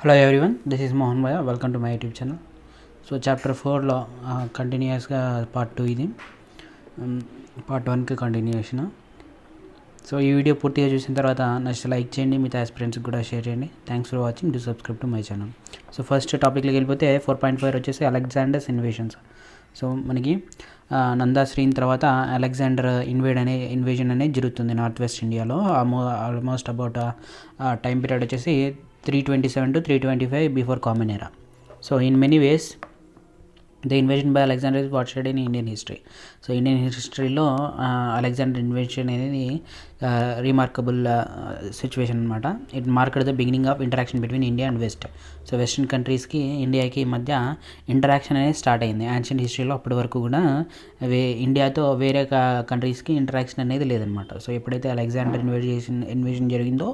Hello everyone, this is Mohan Bhaiya. Welcome to my YouTube channel. So chapter 4లో కంటిన్యూస్గా part 2 ఇది. Part 1కి continuation. So ఈ వీడియో పూర్తిగా చూసిన తర్వాత నచ్చితే లైక్ చేయండి, మిగతా ఆస్పిరెంట్స్కి కూడా షేర్ చేయండి. Thanks for watching. Do subscribe to my channel. So first టాపిక్లోకి వెళ్ళిపోతే 4.5 వచ్చేసి అలెగ్జాండర్స్ ఇన్వేషన్స్. సో మనకి నందాశ్రీన్ తర్వాత అలెగ్జాండర్ ఇన్వేజన్ అనేది జరుగుతుంది నార్త్ వెస్ట్ ఇండియాలో. ఆల్మోస్ట్ అబౌట్ టైం పీరియడ్ వచ్చేసి 327 to 325 before Common Era. So in many ways the invasion by Alexander is watershed in Indian history. So Indian హిస్టరీలో అలెగ్జాండర్ ఇన్వేషన్ అనేది remarkable situation అనమాట. It marked the beginning of interaction between India and west. So western కంట్రీస్కి ఇండియాకి మధ్య interaction అనేది start అయింది. Ancient హిస్టరీలో అప్పటి వరకు కూడా ఇండియాతో వేరే కంట్రీస్కి ఇంటరాక్షన్ అనేది లేదనమాట. సో ఎప్పుడైతే అలెగ్జాండర్ ఇన్వేషన్ జరిగిందో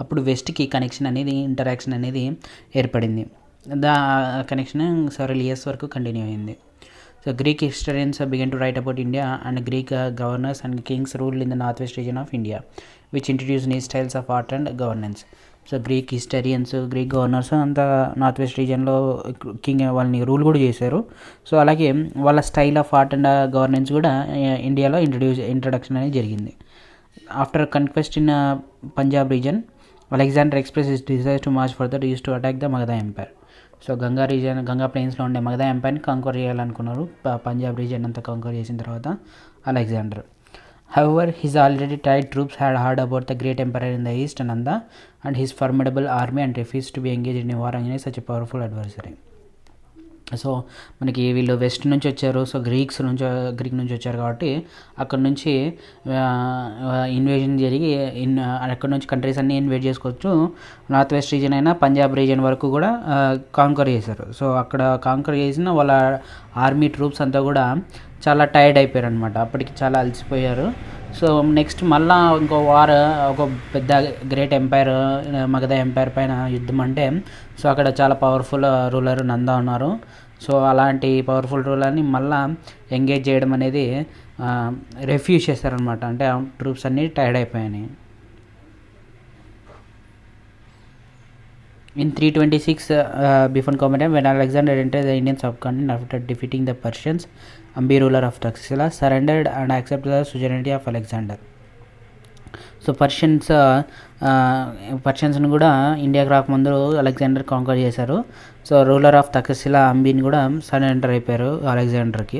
అప్పుడు వెస్ట్కి కనెక్షన్ అనేది ఇంటరాక్షన్ అనేది ఏర్పడింది. కనెక్షన్ సెవరల్ ఇయర్స్ వరకు కంటిన్యూ అయింది. So Greek historians began to write about India and Greek governors and kings rule in the north west region of India which introduce new styles of art and governance. So Greek historians, Greek governors అంతా north west రీజన్లో వాళ్ళని rule కూడా చేశారు. So అలాగే వాళ్ళ style of art and governance కూడా ఇండియాలో introduction అనేది జరిగింది. After conquest in Punjab reason, Alexander express his desire to march further east to attack the Magadha empire. So Ganga ప్లెయిన్స్లో ఉండే మగధ ఎంపైర్ని కాంకర్ చేయాలనుకున్నారు. పంజాబ్ రీజన్ అంతా కాంకర్ చేసిన తర్వాత అలెగ్జాండర్. హౌవర్ హిస్ ఆల్రెడీ టైడ్ troops had heard about the great empire in the east and his formidable army and refuse to be engage in war against such a powerful adversary. So మనకి వీళ్ళు west నుంచి వచ్చారు. So Greek నుంచి వచ్చారు కాబట్టి అక్కడ నుంచి ఇన్వేజన్ జరిగి అక్కడ నుంచి కంట్రీస్ అన్నీ ఇన్వేట్ చేసుకోవచ్చు. నార్త్ వెస్ట్ రీజన్ అయినా పంజాబ్ రీజన్ వరకు కూడా కాంకర్ చేశారు. సో అక్కడ కాంకర్ చేసిన వాళ్ళ ఆర్మీ ట్రూప్స్ అంతా కూడా చాలా టైర్డ్ అయిపోయారు అనమాట. అప్పటికి చాలా అలసిపోయారు. సో నెక్స్ట్ మళ్ళీ ఇంకో వార్, ఒక పెద్ద గ్రేట్ ఎంపైర్ మగధ ఎంపైర్ పైన యుద్ధం అంటే, సో అక్కడ చాలా పవర్ఫుల్ రూలర్ నందా ఉన్నారు. సో అలాంటి పవర్ఫుల్ రూలర్ని మళ్ళీ ఎంగేజ్ చేయడం అనేది రెఫ్యూజ్ చేశారనమాట. అంటే ట్రూప్స్ అన్నీ టైర్డ్ అయిపోయాయి. In 326 before Common Era, when Alexander entered the Indian subcontinent after defeating the Persians, Ambi ruler of Taxila surrendered and accepted the suzerainty of Alexander. So పర్షియన్స్ని కూడా ఇండియాకి రాకముందు అలెగ్జాండర్ కాంకర్ చేశారు. So ruler of Takshashila అంబీని కూడా surrender అయిపోయారు అలెగ్జాండర్కి.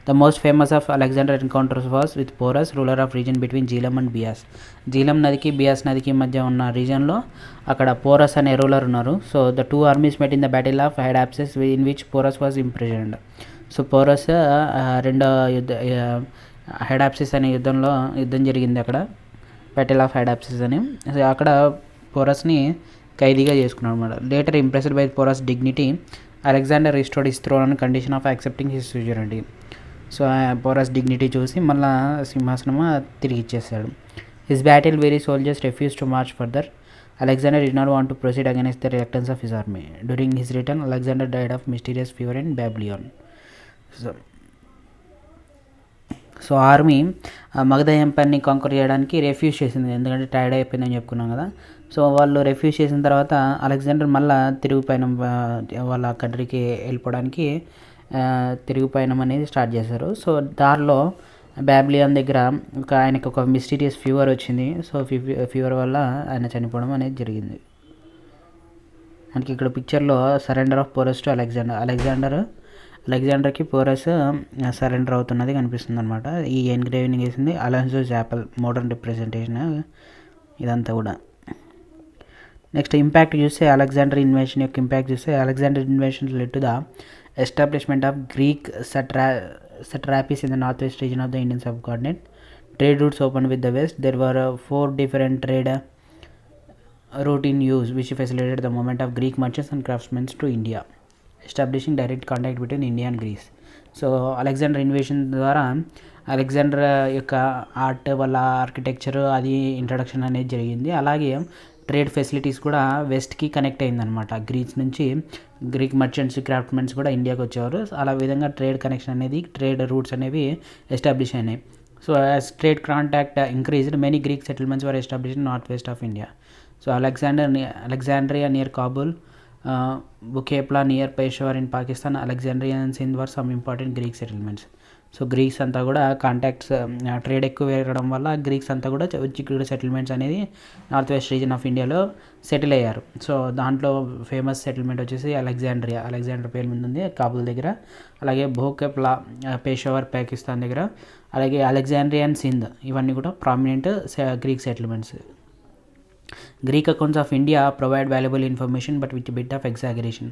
The most famous of Alexander encounters was with Porus, ruler of region between Jhelum and Beas. Jhelum నదికి బియాస్ నదికి మధ్య ఉన్న రీజన్లో అక్కడ పోరస్ అనే రూలర్ ఉన్నారు. So the two armies met in the battle of Hydaspes in which Porus was imprisoned. So Porus రెండో Hydaspes అనే యుద్ధం జరిగింది అక్కడ, బ్యాటిల్ ఆఫ్ హెడాప్సిస్ అని. అక్కడ పోరస్ని ఖైదీగా చేసుకున్నాడు అనమాట. Later impressed by Porus dignity, Alexander restored his throne on condition of accepting his suzerainty. So Porus dignity చూసి మళ్ళీ సింహాసనం తిరిగి ఇచ్చేసాడు. His battle weary soldiers refuse to march further. Alexander did not want to proceed against the reluctance of his army. During his return, Alexander died of mysterious fever in Babylon. So army Magadha ఎంపైర్ని conquer చేయడానికి refuse చేసింది, ఎందుకంటే tired అయిపోయిందని చెప్పుకున్నాం కదా. So వాళ్ళు refuge చేసిన తర్వాత అలెగ్జాండర్ మళ్ళీ తిరుగుపయనం వాళ్ళ కంట్రీకి వెళ్ళిపోవడానికి తిరుగుపయనం అనేది స్టార్ట్ చేశారు. సో దారిలో బాబిలియన్ దగ్గర ఆయనకు ఒక మిస్టీరియస్ ఫీవర్ వచ్చింది. సో ఫీవర్ వల్ల ఆయన చనిపోవడం అనేది జరిగింది. మనకి ఇక్కడ పిక్చర్లో సరెండర్ ఆఫ్ పోరస్ టు అలెగ్జాండర్కి పోరస్ సరెండర్ అవుతున్నది కనిపిస్తుంది అనమాట. ఈ ఎన్గ్రేవింగ్ వేసింది అలెన్సో జాపల్, మోడర్న్ రిప్రజెంటేషన్ ఇదంతా కూడా. నెక్స్ట్ ఇంపాక్ట్ చూస్తే అలెగ్జాండర్ ఇన్వేషన్ యొక్క ఇంపాక్ట్ చూస్తే, Alexander invasion lead to the establishment of Greek satrapies in the northwest region of the Indian subcontinent. Trade routes opened with the west. There were 4 different trade routes in use which facilitated the movement of Greek merchants and craftsmen to India, establishing direct contact between India and Greece. So Alexander invasion ద్వారా Alexander యొక్క art, వాళ్ళ architecture అది introduction అనేది జరిగింది. అలాగే trade facilities కూడా వెస్ట్కి connect అయిందనమాట. గ్రీక్ మర్చెంట్స్, క్రాఫ్ట్మెన్స్ కూడా ఇండియాకి వచ్చేవారు. అలా విధంగా ట్రేడ్ కనెక్షన్ అనేది, ట్రేడ్ రూట్స్ అనేవి ఎస్టాబ్లిష్ అయినాయి. So as trade contact increased, many Greek settlements were established in north west of India. So Alexandria near Kabul Bucephala near Peshawar in Pakistan, Alexandria and Sindh were some important Greek settlements. So Greeks అంతా కూడా contacts, trade ఎక్కువ వేయడం వల్ల Greeks అంతా కూడా వచ్చి ఇక్కడ settlements అనేది నార్త్ వెస్ట్ రీజన్ ఆఫ్ ఇండియాలో సెటిల్ అయ్యారు. సో దాంట్లో ఫేమస్ సెటిల్మెంట్ వచ్చేసి అలెగ్జాండర్ పేరు మీద ఉంది కాబుల్ దగ్గర, అలాగే బోకెప్లా పేషవర్ పాకిస్తాన్ దగ్గర, అలాగే అలెగ్జాండ్రియా అండ్ సింధ్ ఇవన్నీ కూడా prominent Greek settlements. Greek accounts of India provide valuable information but with a bit of exaggeration.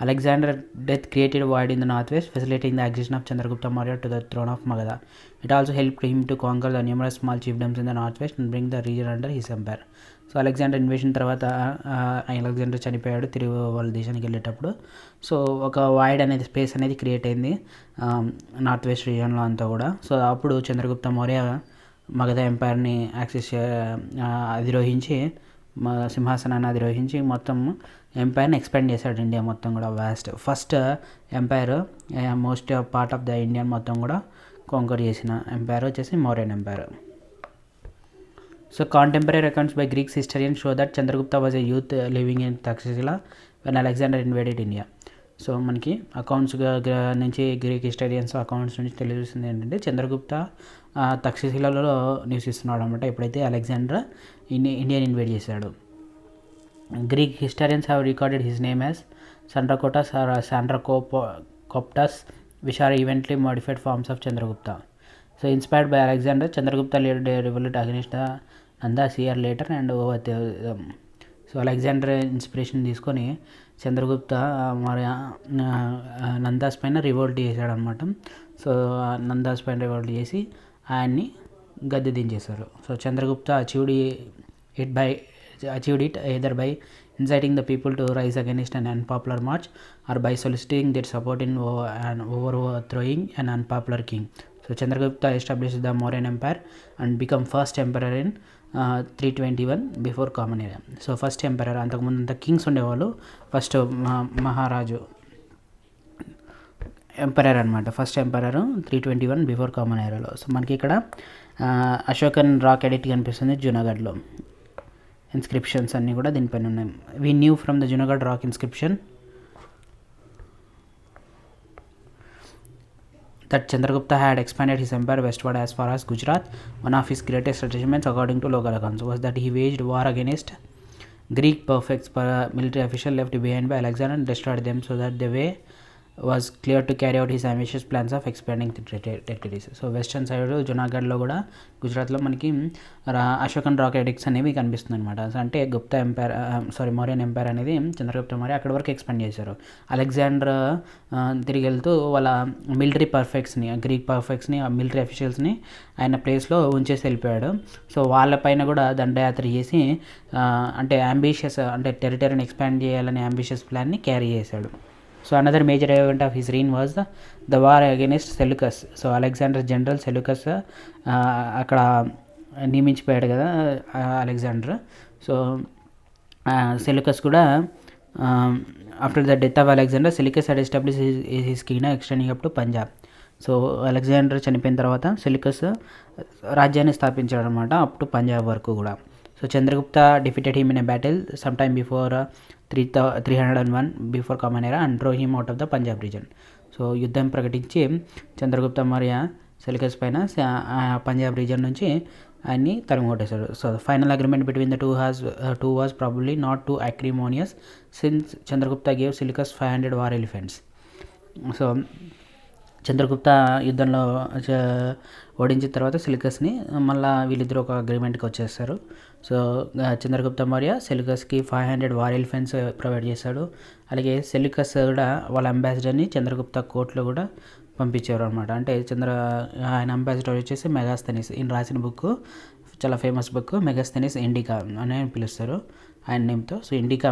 Alexander's death created a void in the northwest, facilitating the accession of Chandragupta Maurya to the throne of Magadha. It also helped him to conquer the numerous small chiefdoms in the northwest and bring the region under his empire. So Alexander invasion తర్వాత Alexander చనిపోయాడు తిరిగి వాళ్ళ దేశానికి వెళ్ళేటప్పుడు. So ఒక void అనేది space అనేది create అయింది నార్త్ వెస్ట్ రీజన్లో అంతా కూడా. సో అప్పుడు చంద్రగుప్త మౌర్య మగధ ఎంపైర్ని అధిరోహించి సింహాసనాన్ని అధిరోహించి మొత్తం ఎంపైర్ని ఎక్స్పాండ్ చేశాడు. ఇండియా మొత్తం కూడా first empire most part of the Indian మొత్తం కూడా కాంకర్ చేసిన ఎంపైర్ వచ్చేసి Mauryan empire. So contemporary accounts by Greeks historians show that Chandragupta was a youth living in Takshashila when Alexander invaded India. So మనకి అకౌంట్స్ నుంచి Greek historians accounts నుంచి తెలియజేస్తుంది ఏంటంటే చంద్రగుప్త తక్షశిలలో నివసిస్తున్నాడు అనమాట ఎప్పుడైతే అలెగ్జాండర్ ఇండియన్ ఇన్వేడ్ చేశాడు. Greek historians have recorded his name as Sandrocottus or Sandrocoptus which are ఈవెంట్లీ modified forms of Chandragupta. So inspired by Alexander, Chandragupta lead revolt against the Nandas year later and so Alexander inspiration తీసుకొని చంద్రగుప్త మరి నందాస్ పైన revolt చేశాడనమాట. So Nanda's పైన revolt చేసి ఆయన్ని గద్దె దించేశారు. So Chandragupta achieved it either by inciting the people to rise against an unpopular march or by soliciting their support in overthrowing an unpopular king. So Chandragupta established the Mauryan Empire and became first emperor in 321 before common era. So first emperor, అంతకుముందు అంత kings ఉండేవాళ్ళు, first మహారాజు emperor అనమాట. First emperor 321 before common ఎరాలో. So మనకి ఇక్కడ Ashokan rock edit కనిపిస్తుంది జూనాగఢ్లో. Inscriptions అన్నీ కూడా దీనిపైన ఉన్నాయి. We knew from the Junagadh rock inscription that Chandragupta had expanded his empire westward as far as Gujarat. One of his greatest achievements, according to local accounts, was that he waged war against Greek prefects, military officials left behind by Alexander, and destroyed them so that the way was clear to carry out his ambitious plans of expanding territories. So western side జునాగఢ్లో కూడా గుజరాత్లో మనకి Ashokan rock addicts అనేవి కనిపిస్తుంది అనమాట. అంటే Gupta umpire Mauryan umpire అనేది చంద్రగుప్త మౌర్య అక్కడి వరకు ఎక్స్పాండ్ చేశారు. అలెగ్జాండర్ తిరిగి వెళ్తూ వాళ్ళ మిలిటరీ పర్ఫెక్ట్స్ని, గ్రీక్ పర్ఫెక్ట్స్ని, మిలిటరీ అఫీషియల్స్ని ఆయన ప్లేస్లో ఉంచేసి వెళ్ళిపోయాడు. సో వాళ్ళపైన కూడా దండయాత్ర చేసి అంటే అంబిషియస్, అంటే టెరిటరీని ఎక్స్పాండ్ చేయాలనే అంబిషియస్ ప్లాన్ని క్యారీ చేశాడు. So another major event of his reign was the war against Seleucus. So Alexander general Seleucus అక్కడ నియమించిపోయాడు కదా అలెగ్జాండర్. సో సెల్యూకస్ కూడా after the death of Alexander, Seleucus had established his kingdom extending up to Punjab. So Alexander చనిపోయిన తర్వాత Seleucus రాజ్యాన్ని స్థాపించాడు అనమాట up to Punjab వరకు కూడా. So Chandragupta defeated him in a battle some time before 301 before common era and drove him out of the Punjab region. So యుద్ధం ప్రకటించి Chandragupta Maurya Seleucus పైన పంజాబ్ రీజన్ నుంచి ఆయన్ని తరిమి కొట్టేశాడు. So final agreement between the two was probably not too acrimonious since Chandragupta gave Seleucus 500 war elephants. So Chandragupta యుద్ధంలో ఓడించిన తర్వాత సెల్యూకస్ని మళ్ళీ వీళ్ళిద్దరూ ఒక అగ్రిమెంట్కి వచ్చేస్తారు. సో చంద్రగుప్త మౌర్య సెల్యూకస్కి 500 వార్ ఎలిఫెంట్స్ ప్రొవైడ్ చేశాడు. అలాగే సెల్యూకస్ కూడా వాళ్ళ అంబాసిడర్ని చంద్రగుప్త కోర్టులో కూడా పంపించారు అనమాట. అంటే ఆయన అంబాసిడర్ వచ్చేసి మెగాస్థెనిస్. ఈయన రాసిన బుక్ చాలా ఫేమస్ బుక్ మెగాస్థెనిస్ ఇండికా అని పిలుస్తారు ఆయన నేమ్తో. సో ఇండికా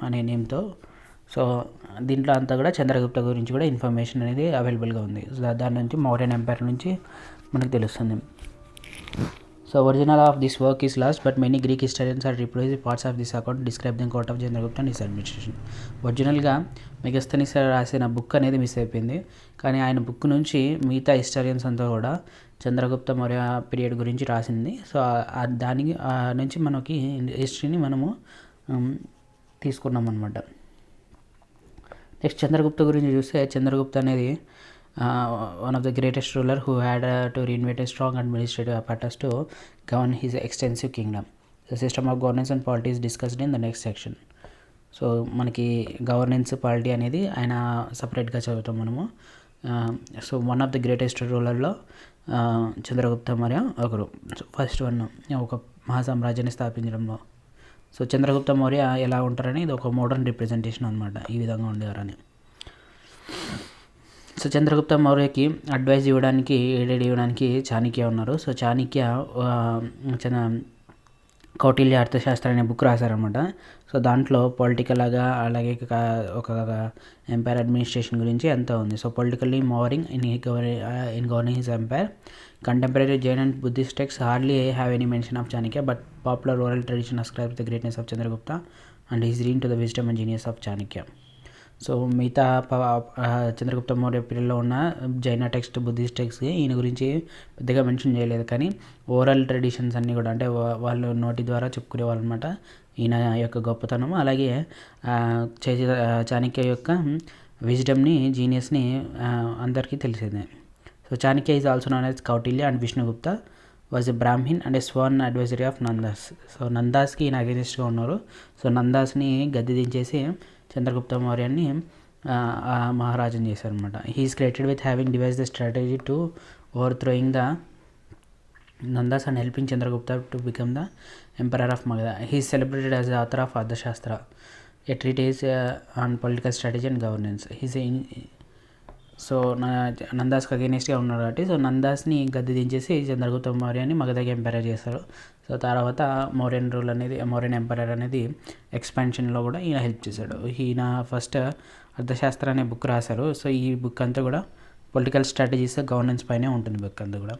అనే నేమ్తో. సో దీంట్లో అంతా కూడా చంద్రగుప్త గురించి కూడా ఇన్ఫర్మేషన్ అనేది అవైలబుల్గా ఉంది. దాని నుంచి మౌర్యన్ ఎంపైర్ నుంచి మనకు తెలుస్తుంది. So original of this work is lost but many Greek historians are reproduce parts of this account describe the court of Chandragupta and his administration. ఒరిజినల్గా మెగాస్థెనిస్ రాసిన బుక్ అనేది మిస్ అయిపోయింది, కానీ ఆయన బుక్ నుంచి మిగతా హిస్టరియన్స్ అంతా కూడా చంద్రగుప్త మౌర్య పీరియడ్ గురించి రాసింది. సో దాని నుంచి మనకి హిస్టరీని మనము తీసుకున్నాం అన్నమాట. నెక్స్ట్ చంద్రగుప్త గురించి చూస్తే చంద్రగుప్త అనేది one of the greatest ruler who had to reinvent a strong administrative apparatus to govern his extensive kingdom. The system of governance and polity is discussed in the next section. So మనకి governance polity అనేది ఆయన సపరేట్గా చదువుతాం మనము. So one of the greatest రూలర్లో చంద్రగుప్త మౌర్య ఒకరు. So first one ఒక మహాసామ్రాజ్యాన్ని స్థాపించడంలో. సో చంద్రగుప్త మౌర్య ఎలా ఉంటారని ఇది ఒక మోడర్న్ రిప్రజెంటేషన్ అనమాట, ఈ విధంగా ఉండేవారని. సో చంద్రగుప్త మౌర్యకి అడ్వైజ్ ఇవ్వడానికి ఎయిడెడ్ ఇవ్వడానికి చాణక్య ఉన్నారు. సో చాణక్య కౌటిల్య అర్థశాస్త్ర అనే బుక్ రాశారనమాట. సో దాంట్లో పొలిటికల్గా అలాగే ఒక ఎంపైర్ అడ్మినిస్ట్రేషన్ గురించి అంతా ఉంది. So politically moving in governing his empire. Contemporary Jain and Buddhist texts hardly have any mention of Chanakya, but popular oral tradition ascribes the greatness of Chandragupta and his reign to the wisdom and genius of Chanakya. So మిగతా చంద్రగుప్త మౌర్య పీరియడ్లో ఉన్న జైన text, Buddhist text ఈయన గురించి పెద్దగా mention చేయలేదు, కానీ oral traditions అన్నీ కూడా అంటే వాళ్ళు నోటి ద్వారా చెప్పుకునేవాళ్ళు అనమాట ఈయన యొక్క గొప్పతనం. అలాగే చాణక్య యొక్క విజ్డమ్ని, జీనియస్ని అందరికీ తెలిసిందే. So Chanakya is also known as Kautilya and Vishnugupta was a Brahmin and a sworn adversary of Nandas. So నందాస్కి ఈయన అగెనిస్ట్గా ఉన్నారు. సో నందాస్ని గద్దె దించేసి చంద్రగుప్త మౌర్యాన్ని మహారాజుని చేశారనమాట. He is credited with having devise the strategy to overthrowing the Nandas and helping Chandragupta to become the emperor of Magadha. He is celebrated as the author of Arthashastra, a treatise on political strategy and governance. So నందాస్కి అగెనిస్ట్గా ఉన్నారు కాబట్టి so నందాస్ని గద్దె దించేసి చంద్రగుప్త మౌర్యాన్ని మగధకి emperor చేస్తారు. సో తర్వాత మౌర్యన్ రూల్ అనేది, మౌర్యన్ ఎంపరర్ అనేది ఎక్స్పాన్షన్లో కూడా ఈయన హెల్ప్ చేశాడు. ఈయన ఫస్ట్ అర్థశాస్త్ర అనే బుక్ రాశారు. సో ఈ బుక్ అంతా కూడా పొలిటికల్ స్ట్రాటజీస్, గవర్నెన్స్ పైనే ఉంటుంది బుక్ అంతా కూడా.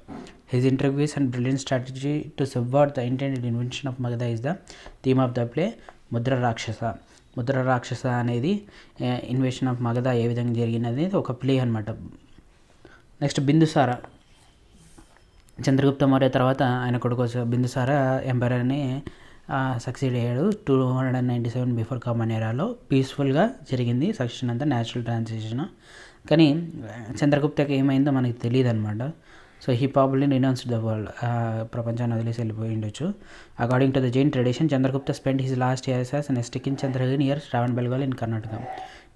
His interviews and brilliant strategy to subvert the intended invention of Magadha is the theme of the play Mudra రాక్షస. ముద్ర రాక్షస అనేది ఇన్వేషన్ ఆఫ్ మగధ ఏ విధంగా జరిగింది అనేది ఒక ప్లే అనమాట. నెక్స్ట్ బిందుసార. చంద్రగుప్త మౌర్య తర్వాత ఆయన కొడుకు బిందుసార ఎంపరర్ని సక్సీడ్ అయ్యాడు. 297 బిఫోర్ కామన్ ఎరాలో పీస్ఫుల్గా జరిగింది సక్సెషన్ అంతా, న్యాచురల్ ట్రాన్సిషన్. కానీ చంద్రగుప్తకి ఏమైందో మనకి తెలియదు అనమాట. So he probably renounced the world, ప్రపంచాన్ని వదిలేసి వెళ్ళిపోయి ఉండొచ్చు. According to the Jain tradition Chandragupta spend his last years as ascetic in Chandragiri near Shravanabelagola in Karnataka.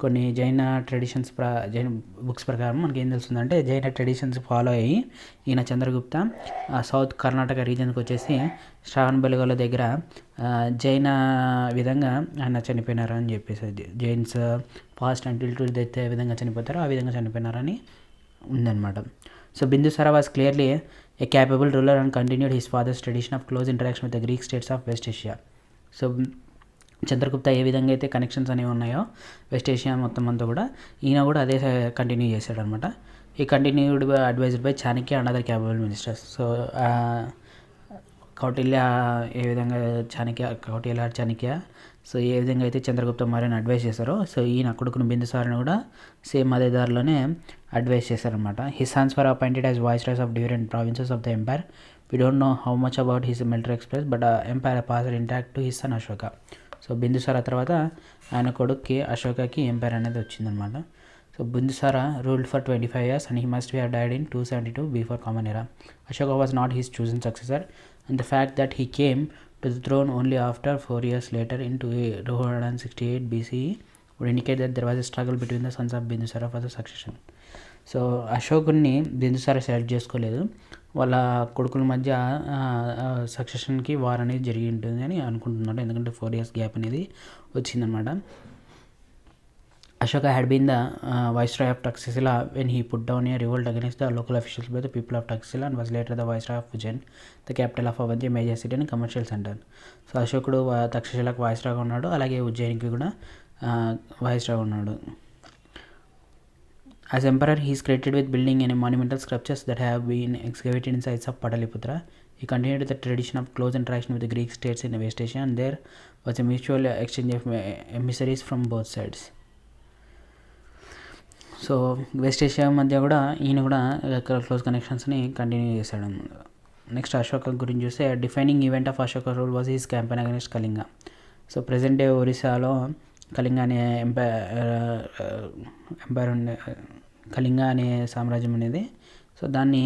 కొన్ని జైన ట్రెడిషన్స్ జైన్ బుక్స్ ప్రకారం మనకి ఏం తెలుస్తుందంటే జైన ట్రెడిషన్స్ ఫాలో అయ్యి ఈయన చంద్రగుప్త సౌత్ కర్ణాటక రీజన్కి వచ్చేసి శ్రావణబెల్గాల్ దగ్గర జైన విధంగా ఆయన చనిపోయినారు అని చెప్పేసి, Jains fast until to death ఏ విధంగా చనిపోతారో ఆ విధంగా చనిపోయినారని ఉందన్నమాట. So Bindusara was clearly a capable ruler and continued his father's tradition of close interaction with the Greek states of west Asia. So Chandragupta ఏ విధంగా అయితే కనెక్షన్స్ అనేవి ఉన్నాయో వెస్ట్ ఏషియా మొత్తం అంతా కూడా ఈయన కూడా అదే కంటిన్యూ చేశాడు అనమాట. ఈ continued advised by Chanakya and other capable ministers. So Kautilya ఏ విధంగా చాణక్య సో ఏ విధంగా అయితే చంద్రగుప్త మౌర్యని అడ్వైస్ చేశారో సో ఈయన కొడుకును బిందుసారని కూడా సేమ్ అదే దారిలోనే అడ్వైస్ చేశారనమాట. His sons were appointed as viceroys of different provinces of the empire. We don't know how much about his military express but empire passed intact to his son Ashoka. So Bindusara తర్వాత ఆయన కొడుక్కి అశోకకి umpire అనేది వచ్చిందనమాట. So Bindusara ruled for 25 years and he must have died in 272 before common era. Ashoka was not his chosen successor and the fact that he came to the throne only after 4 years later in 268 BCE would indicate that there was a struggle between the sons of Bindusara for the succession. So అశోకుని Bindusara select చేసుకోలేదు, వాళ్ళ కొడుకుల మధ్య సక్సెషన్కి war అనేది జరిగి ఉంటుంది అని అనుకుంటున్నారు, ఎందుకంటే 4 years గ్యాప్ అనేది వచ్చిందనమాట. Ashoka had been the viceroy of Taxila when he put down a revolt against the local officials by the people of Taxila and was later the viceroy of Ujjain, the capital of Avanti, a major city and commercial center. So అశోకుడు తక్షశిలకు వాయిస్రాగా ఉన్నాడు, అలాగే ఉజ్జయినికి కూడా వాయిస్రాగా ఉన్నాడు. As emperor, he is credited with building any monumental sculptures that have been excavated in sites of Pataliputra. He continued the tradition of close interaction with the Greek states in West Asia and there was a mutual exchange of emissaries from both sides. So west Asia మధ్య కూడా ఈయన కూడా close కనెక్షన్స్ని continue చేశాడు. Next Ashoka గురించి చూస్తే defining event of Ashoka rule was his campaign against Kalinga. So present day ఒరిస్సాలో కళింగ అనే umpire ఉండే, కళింగ అనే సామ్రాజ్యం అనేది. సో దాన్ని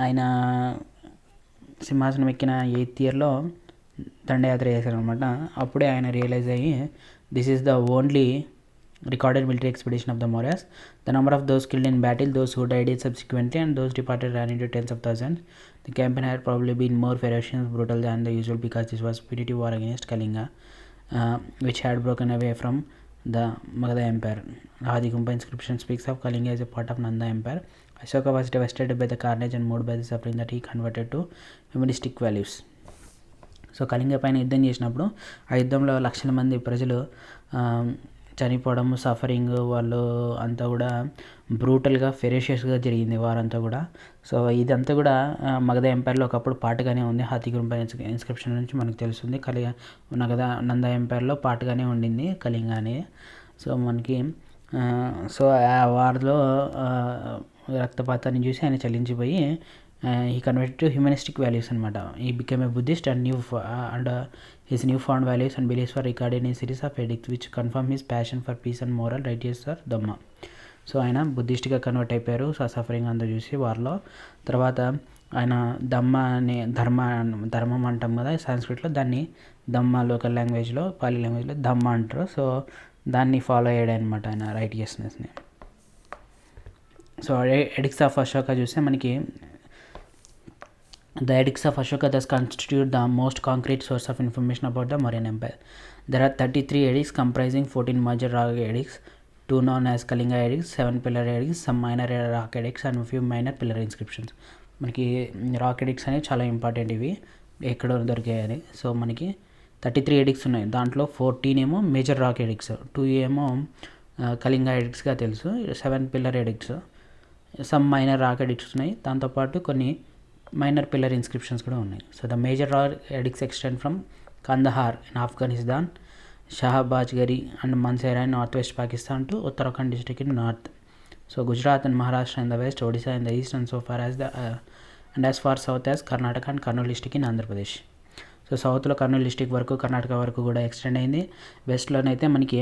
ఆయన సింహాసనం ఎక్కిన 8th ఇయర్లో దండయాత్ర చేశారనమాట. అప్పుడే ఆయన రియలైజ్ అయ్యి this is the only recorded military expedition of the Mauryas. The number of those killed in battle, those who died subsequently, and those departed ran into tens of thousands. The campaign had probably been more ferocious, brutal than the usual because this was punitive war against Kalinga, which had broken away from the Magadha Empire. Adikumpa inscription speaks of Kalinga as a part of Nanda Empire. Ashoka was devastated by the carnage and moved by the suffering that he converted to humanistic values. So Kalinga పైన యుద్ధం చేసినప్పుడు ఆ యుద్ధంలో లక్షల మంది ప్రజలు చనిపోవడం, suffering, వాళ్ళు అంతా కూడా బ్రూటల్గా ఫెరోషియస్గా జరిగింది వారంతా కూడా. సో ఇదంతా కూడా మగధ ఎంపైర్లో ఒకప్పుడు పాటుగానే ఉంది. హాతిగుంప ఇన్స్క్రిప్షన్ నుంచి మనకు తెలుస్తుంది. నంద ఎంపైర్లో పాటుగానే ఉండింది కళింగ అని. సో మనకి సో ఆ వార్లో రక్తపాతాన్ని చూసి ఆయన చలించిపోయి he converted to humanistic values అనమాట. He became a Buddhist and his newfound values and beliefs were recorded in a series of edicts which confirm his passion for peace and moral righteousness or dhamma. So ఆయన బుద్ధిస్ట్గా convert అయిపోయారు suffering అంతా చూసి వారిలో. తర్వాత ఆయన ధర్మం అంటాం కదా సాంస్క్రిట్లో, దాన్ని దమ్మ లోకల్ లాంగ్వేజ్లో, పాలి లాంగ్వేజ్లో దమ్మ అంటారు. సో దాన్ని ఫాలో అయ్యాడు అనమాట ఆయన రైటియస్నెస్ని. సో ఎడిక్ట్స్ ఆఫ్ అశోక చూస్తే మనకి the edicts of Ashoka thus constitute the most concrete source of information about the Mauryan Empire. There are 33 edicts comprising 14 major rock edicts, 2 known as Kalinga edicts, 7 pillar edicts, some minor rock edicts and a few minor pillar inscriptions. మనకి rock addicts అనేవి చాలా important, ఇవి ఎక్కడ దొరికాయని. So మనకి 33 addicts ఉన్నాయి. దాంట్లో 14 ఏమో major rock addicts, 2 ఏమో కళింగ ఎడిక్ట్స్గా తెలుసు, 7 pillar addicts, some minor rock addicts ఉన్నాయి. దాంతోపాటు కొన్ని మైనర్ పిల్లర్ ఇన్స్క్రిప్షన్స్ కూడా ఉన్నాయి. So the major rock addicts extend from Kandahar in Afghanistan, షాహబాజ్గరి and మన్సేరా in north west Pakistan to Uttarakhand district in north. So Gujarat and Maharashtra in the west, Odisha in the east and so far as far south as Karnataka and Kurnool district in Andhra Pradesh. So సౌత్లో Kurnool district వరకు, కర్ణాటక వరకు కూడా extend అయింది. వెస్ట్లోనైతే మనకి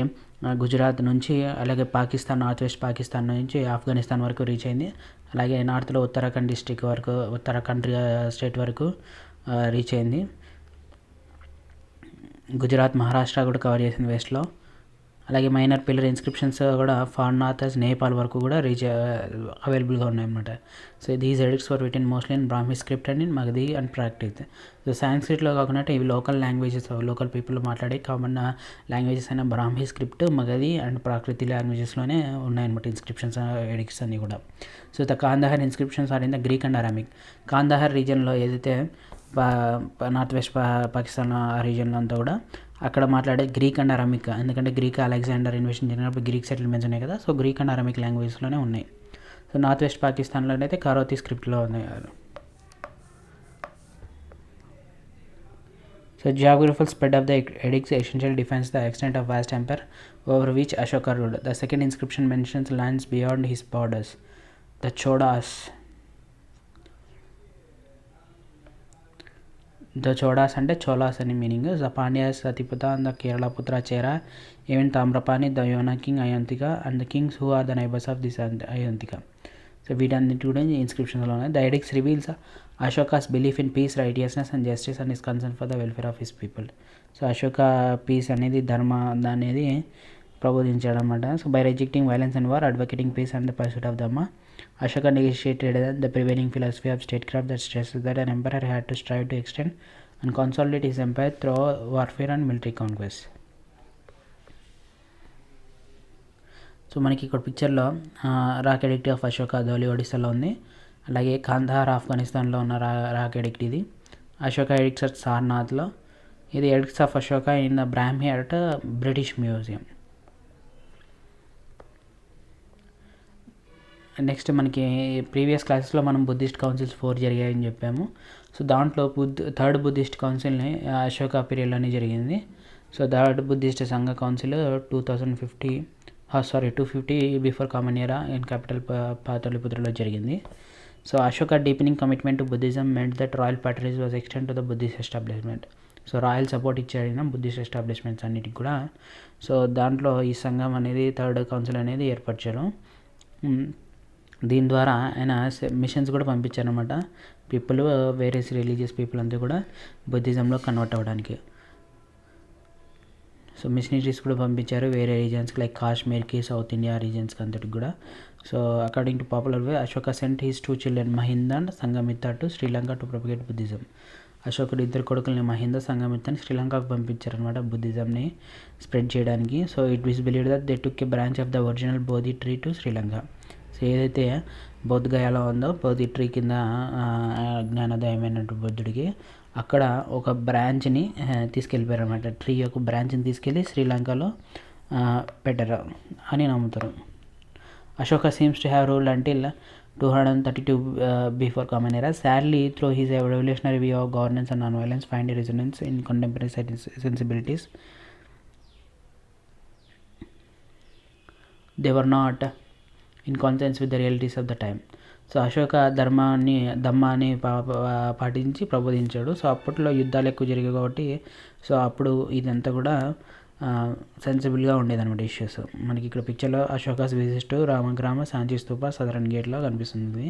గుజరాత్ నుంచి, అలాగే Pakistan, north west Pakistan నుంచి ఆఫ్ఘనిస్తాన్ వరకు రీచ్ అయింది. అలాగే నార్త్లో ఉత్తరాఖండ్ డిస్ట్రిక్ట్ వరకు, ఉత్తరాఖండ్ స్టేట్ వరకు రీచ్ అయింది. గుజరాత్, మహారాష్ట్ర కూడా కవర్ చేసింది వెస్ట్లో. అలాగే మైనర్ పిల్లర్ ఇన్స్క్రిప్షన్స్ కూడా ఫార్ నార్త్ నేపాల్ వరకు కూడా అవైలబుల్గా ఉన్నాయన్నమాట. So these edicts were written mostly in Brahmi script and in Magadhi and practice. So సాంస్క్రిట్లో కాకుండా ఇవి లోకల్ లాంగ్వేజెస్, లోకల్ పీపుల్ మాట్లాడే కామన్ లాంగ్వేజెస్ అయిన బ్రాహ్మీ స్క్రిప్ట్, మగధి అండ్ ప్రాకృతి లాంగ్వేజెస్లోనే ఉన్నాయన్నమాట ఇన్స్క్రిప్షన్స్, ఎడిక్ట్స్ అన్నీ కూడా. So the Kandahar inscriptions are in the Greek and Aramaic. Kandahar రీజియన్లో ఏదైతే నార్త్ వెస్ట్ పాకిస్తాన్ ఆ రీజియన్లో అంతా కూడా అక్కడ మాట్లాడే గ్రీక్ అండ్ అరామిక్, ఎందుకంటే గ్రీక్ అలెగ్జాండర్ ఇన్వేషన్ జరిగినప్పుడు గ్రీక్ సెటిల్మెంట్స్ ఉన్నాయి కదా. సో గ్రీక్ అండ్ అరామిక్ లాంగ్వేజ్లోనే ఉన్నాయి. సో నార్త్ వెస్ట్ పాకిస్తాన్లో అయితే కరోతి స్క్రిప్ట్లో ఉన్నాయి. So geographical spread of the edicts essentially defines the extent of vast empire over which Ashoka ruled. The second inscription mentions lands beyond his borders. The Chodas అంటే చోలాస్ అని meaning. The Pandyas Satiyaputa and the Keralaputra Chera, even Tamraparni, the Yona king Antiochus and the kings who are the neighbours of this Antiochus. So వీటన్నిటి కూడా ఇన్స్క్రిప్షన్స్లో ఉన్నాయి. The edicts reveals Ashoka's belief in peace, righteousness and justice and his concern for the welfare of his people. So Ashoka peace అనేది అనేది ప్రబోధించాడు అనమాట. So by rejecting violence and war, advocating peace and the pursuit of ధర్మ, Ashoka negotiated the prevailing philosophy of statecraft that stresses that an emperor had to strive to extend and consolidate his empire through warfare and military conquest. So మనకి ఇక్కడ పిక్చర్లో rock addict of Ashoka Dhauli ఒడిశాలో ఉంది. అలాగే కాందహార్ ఆఫ్ఘనిస్తాన్లో ఉన్న rock addict ఇది. Ashoka addicts at సార్నాథ్లో, ఇది edicts of Ashoka in the Brahmi at British museum. Next మనకి ప్రీవియస్ క్లాసెస్లో మనం బుద్ధిస్ట్ కౌన్సిల్స్ 4 జరిగాయని చెప్పాము. సో దాంట్లో థర్డ్ బుద్ధిస్ట్ కౌన్సిల్ని అశోక పీరియడ్లోనే జరిగింది. So third Buddhist Sangha council 250 before common era in capital పాటలిపుత్రలో జరిగింది. So Ashoka deepening commitment to Buddhism meant that royal patronage was extended to the Buddhist establishment. So royal support ఇచ్చాడు Buddhist establishments అన్నిటికి కూడా. So దాంట్లో ఈ సంఘం అనేది థర్డ్ కౌన్సిల్ అనేది ఏర్పరిచారు. దీని ద్వారా ఆయన మిషన్స్ కూడా పంపించారనమాట. పీపుల్ వేరియస్ రిలీజియస్ పీపుల్ అంతా కూడా బుద్ధిజంలో కన్వర్ట్ అవ్వడానికి. సో మిషనరీస్ కూడా పంపించారు వేరే రీజన్స్కి, లైక్ కాశ్మీర్కి, సౌత్ ఇండియా రీజన్స్కి అంతటికి కూడా. So according to popular way, Ashoka sent his 2 children Mahinda and Sanghamitta to Sri Lanka to propagate Buddhism. అశోకుడు 2 కొడుకుల్ని మహింద, సంగమిత్తని శ్రీలంకకు పంపించారనమాట బుద్ధిజంని స్ప్రెడ్ చేయడానికి. So it is believed that they took a branch of the original Bodhi tree to Sri Lanka. So ఏదైతే బౌద్ధగయాలో ఉందో బోధి ట్రీ కింద జ్ఞానోదయమైనటువంటి బుద్ధుడికి అక్కడ ఒక బ్రాంచ్ని తీసుకెళ్ళిపోయారు అనమాట. ట్రీ యొక్క బ్రాంచ్ని తీసుకెళ్ళి శ్రీలంకలో పెట్టారు అని నమ్ముతారు. Ashoka seems to have ruled until 232 before common era. Sadly, through his revolutionary view of governance and non-violence, find a resonance in contemporary sensibilities. They were not in consonance with the realities of the time. So Ashoka ధమ్మాన్ని పాటించి ప్రబోధించాడు. So అప్పట్లో యుద్ధాలు ఎక్కువ జరిగాయి కాబట్టి so అప్పుడు ఇదంతా కూడా సెన్సిబుల్గా ఉండేదన్నమాట ఇష్యూస్. మనకి ఇక్కడ పిక్చర్లో అశోకాస్ విజిట్ రామగ్రామ సాంచి స్తూప సదరన్ గేట్లో కనిపిస్తుంది.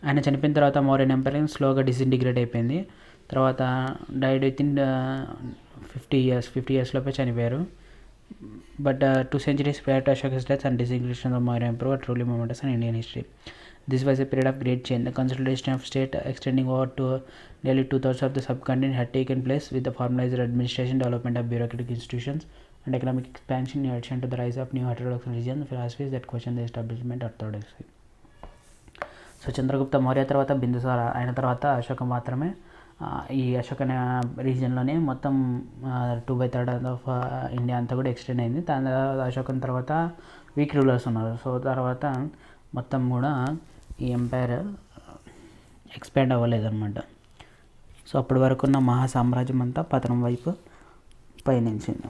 ఆయన చనిపోయిన తర్వాత మౌర్యన్ ఎంపైర్ స్లోగా డిసింటిగ్రేట్ అయిపోయింది. తర్వాత డైడ్ విత్ ఇన్ 50 years లోపే చనిపోయారు. But 2 centuries prior to Ashoka's death and disintegration of Maurya Empire were truly momentous in Indian history. This was a period of great change. The consolidation of state extending over to nearly 2/3 of the subcontinent had taken place, with the formalized administration, development of bureaucratic institutions, and economic expansion in addition to the rise of new heterodox religions and philosophies that questioned the establishment of orthodoxy. So Chandragupta Maurya తర్వాత బిందుసార అయిన తర్వాత అశోక మాత్రమే ఈ అశోక రీజియన్లోనే మొత్తం 2/3 of India అంతా కూడా extend అయింది. దాని తర్వాత అశోకన్ తర్వాత వీక్ రూలర్స్ ఉన్నారు. సో తర్వాత మొత్తం కూడా ఈ ఎంపైర్ ఎక్స్పాండ్ అవ్వలేదన్నమాట. సో అప్పటి వరకు ఉన్న మహా సామ్రాజ్యం అంతా పతనం వైపు పయనించింది.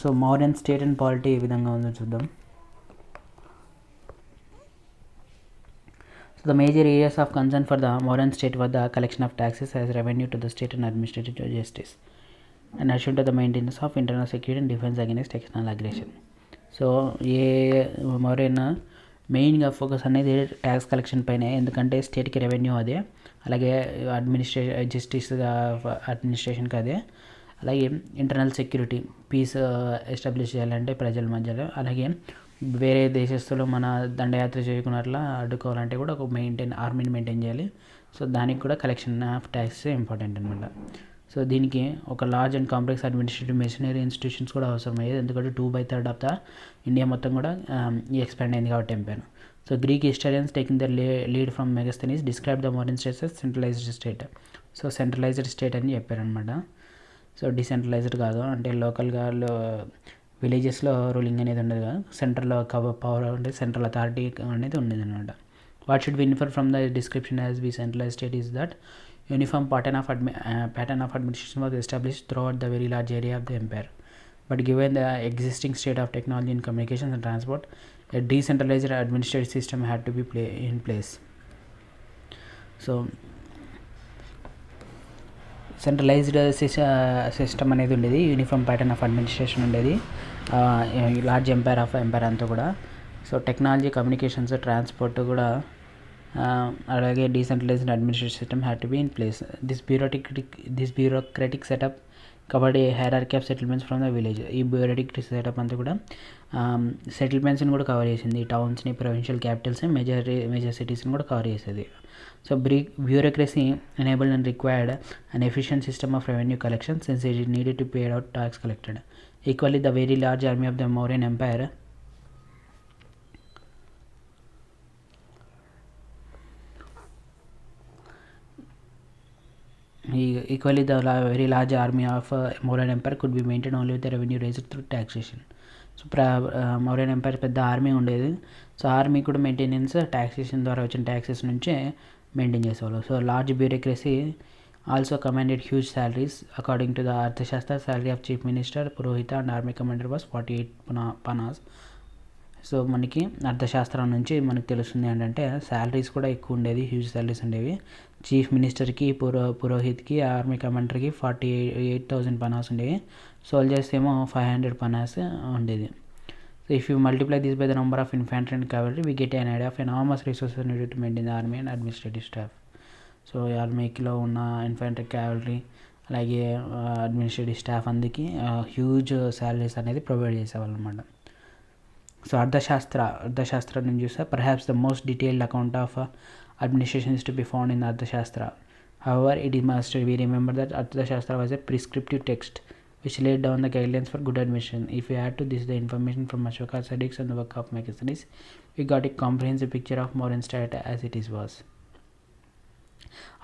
So Mauryan state and polity ఏ విధంగా ఉందో చూద్దాం. So the major areas of concern for the Mauryan state were the collection of taxes as revenue to the state and administrative justice, and addition to the maintenance of internal security and defense against external aggression. So ఏ మౌర్యన్ మెయిన్గా focus అనేది tax collection పైన, ఎందుకంటే స్టేట్కి revenue అదే, అలాగే అడ్మినిస్ట్రేషన్కి అదే, అలాగే ఇంటర్నల్ సెక్యూరిటీ పీస్ ఎస్టాబ్లిష్ చేయాలంటే ప్రజల మధ్యలో, అలాగే వేరే దేశస్తులు మన దండయాత్ర చేయకున్నట్లా అడ్డుకోవాలంటే కూడా ఒక ఆర్మీని మెయింటైన్ చేయాలి. సో దానికి కూడా కలెక్షన్ ఆఫ్ ట్యాక్స్ ఇంపార్టెంట్ అనమాట. సో దీనికి ఒక large and complex administrative machinery institutions కూడా అవసరమయ్యేది, ఎందుకంటే 2/3 ఆఫ్ ద ఇండియా మొత్తం కూడా ఎక్స్పాండ్ అయింది కాబట్టి empire. So Greek historians taking the lead from Megasthenes describe the Mauryan states as centralised state. So centralised state అని చెప్పారనమాట. సో డిసెంట్రలైజ్డ్ కాదు, అంటే లోకల్గా విలేజెస్లో రూలింగ్ అనేది ఉండదు కదా, సెంట్రల్ పవర్ అంటే సెంట్రల్ అథారిటీ అనేది ఉండేది అనమాట. What should we infer from the description as we centralise state is that uniform pattern of administration was established throughout the very large area of the empire. But given the existing state of technology in communications and transport, a decentralized administrative system had to be in place. So centralised system అనేది ఉండేది, uniform pattern of administration ఉండేది large empire అంతా కూడా. So technology, communications, transport కూడా, అలాగే decentralised administrative system had to be in place. This bureaucratic setup covered a hierarchy of settlements from the village. ఈ bureaucratic setup అంతా కూడా సెటిల్మెంట్స్ని కూడా cover చేసింది, టౌన్స్ని, ప్రొవిన్షియల్ క్యాపిటల్స్ని, మేజర్ సిటీస్ని కూడా కవర్ చేసేది. So bureaucracy enabled and required an efficient system of revenue collection, since it needed to pay out tax collected. Equally, the very large army of the Mauryan Empire very large army of Mauryan Empire could be maintained only with the revenue raised through taxation. So Mauryan empire పెద్ద army ఉండేది. So army కూడా maintenance taxation ద్వారా వచ్చిన taxes నుంచే maintain చేసేవాళ్ళు. So large bureaucracy also commanded huge salaries. According to the Arthashastra, salary of chief minister, Purohita and army commander was 48 panas. So మనకి అర్థశాస్త్రం నుంచి మనకు తెలుస్తుంది ఏంటంటే శాలరీస్ కూడా ఎక్కువ ఉండేది, హ్యూజ్ శాలరీస్ ఉండేవి. చీఫ్ మినిస్టర్కి, పురోహిత్కి, ఆర్మీ కమాండర్కి 48,000 పనాస్ ఉండేవి. సోల్జర్స్ ఏమో 500 పనాస్ ఉండేది. So if you multiply this by the number of infantry and cavalry we get an idea of enormous resources needed to maintain the army and administrative staff. So ఆర్మీలో ఉన్న infantry, cavalry, అలాగే administrative staff అందరికీ huge salaries అనేది provide చేసేవాళ్ళు అనమాట. So అర్థశాస్త్రం నుంచి చూస్తే perhaps the most detailed account of administration is to be found in the Arthashastra. However, it must be remembered that Arthashastra was a prescriptive text which laid down the guidelines for good administration. If we add to this the information from Ashoka, Sadiq and the work of Machiavelli, we got a comprehensive picture of modern state as it is was.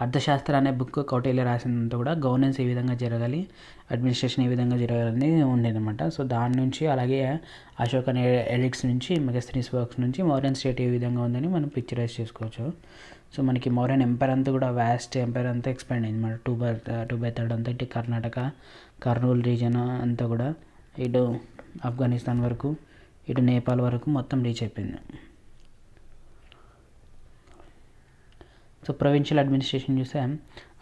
అర్థశాస్త్ర అనే book Kautilya రాసినంత కూడా governance ఏ విధంగా జరగాలి, administration ఏ విధంగా జరగాలని ఉండేదన్నమాట. So దాని నుంచి అలాగే అశోక్ అనే ఎడిక్ట్స్ నుంచి, మెగస్థనీస్ వర్క్స్ నుంచి మౌర్యన్ స్టేట్ ఏ విధంగా ఉందని మనం పిక్చరైజ్ చేసుకోవచ్చు. సో మనకి మౌర్యన్ ఎంపైర్ అంతా కూడా వ్యాస్ట్ ఎంపైర్ అంతా ఎక్స్పాండ్ అయింది మన 2/3 అంతా. ఇటు కర్ణాటక, కర్నూలు రీజన్ అంతా కూడా ఇటు ఆఫ్ఘనిస్తాన్ వరకు, ఇటు నేపాల్ వరకు మొత్తం రీచ్ అయిపోయింది. సో ప్రొవిన్షియల్ అడ్మినిస్ట్రేషన్ చూస్తే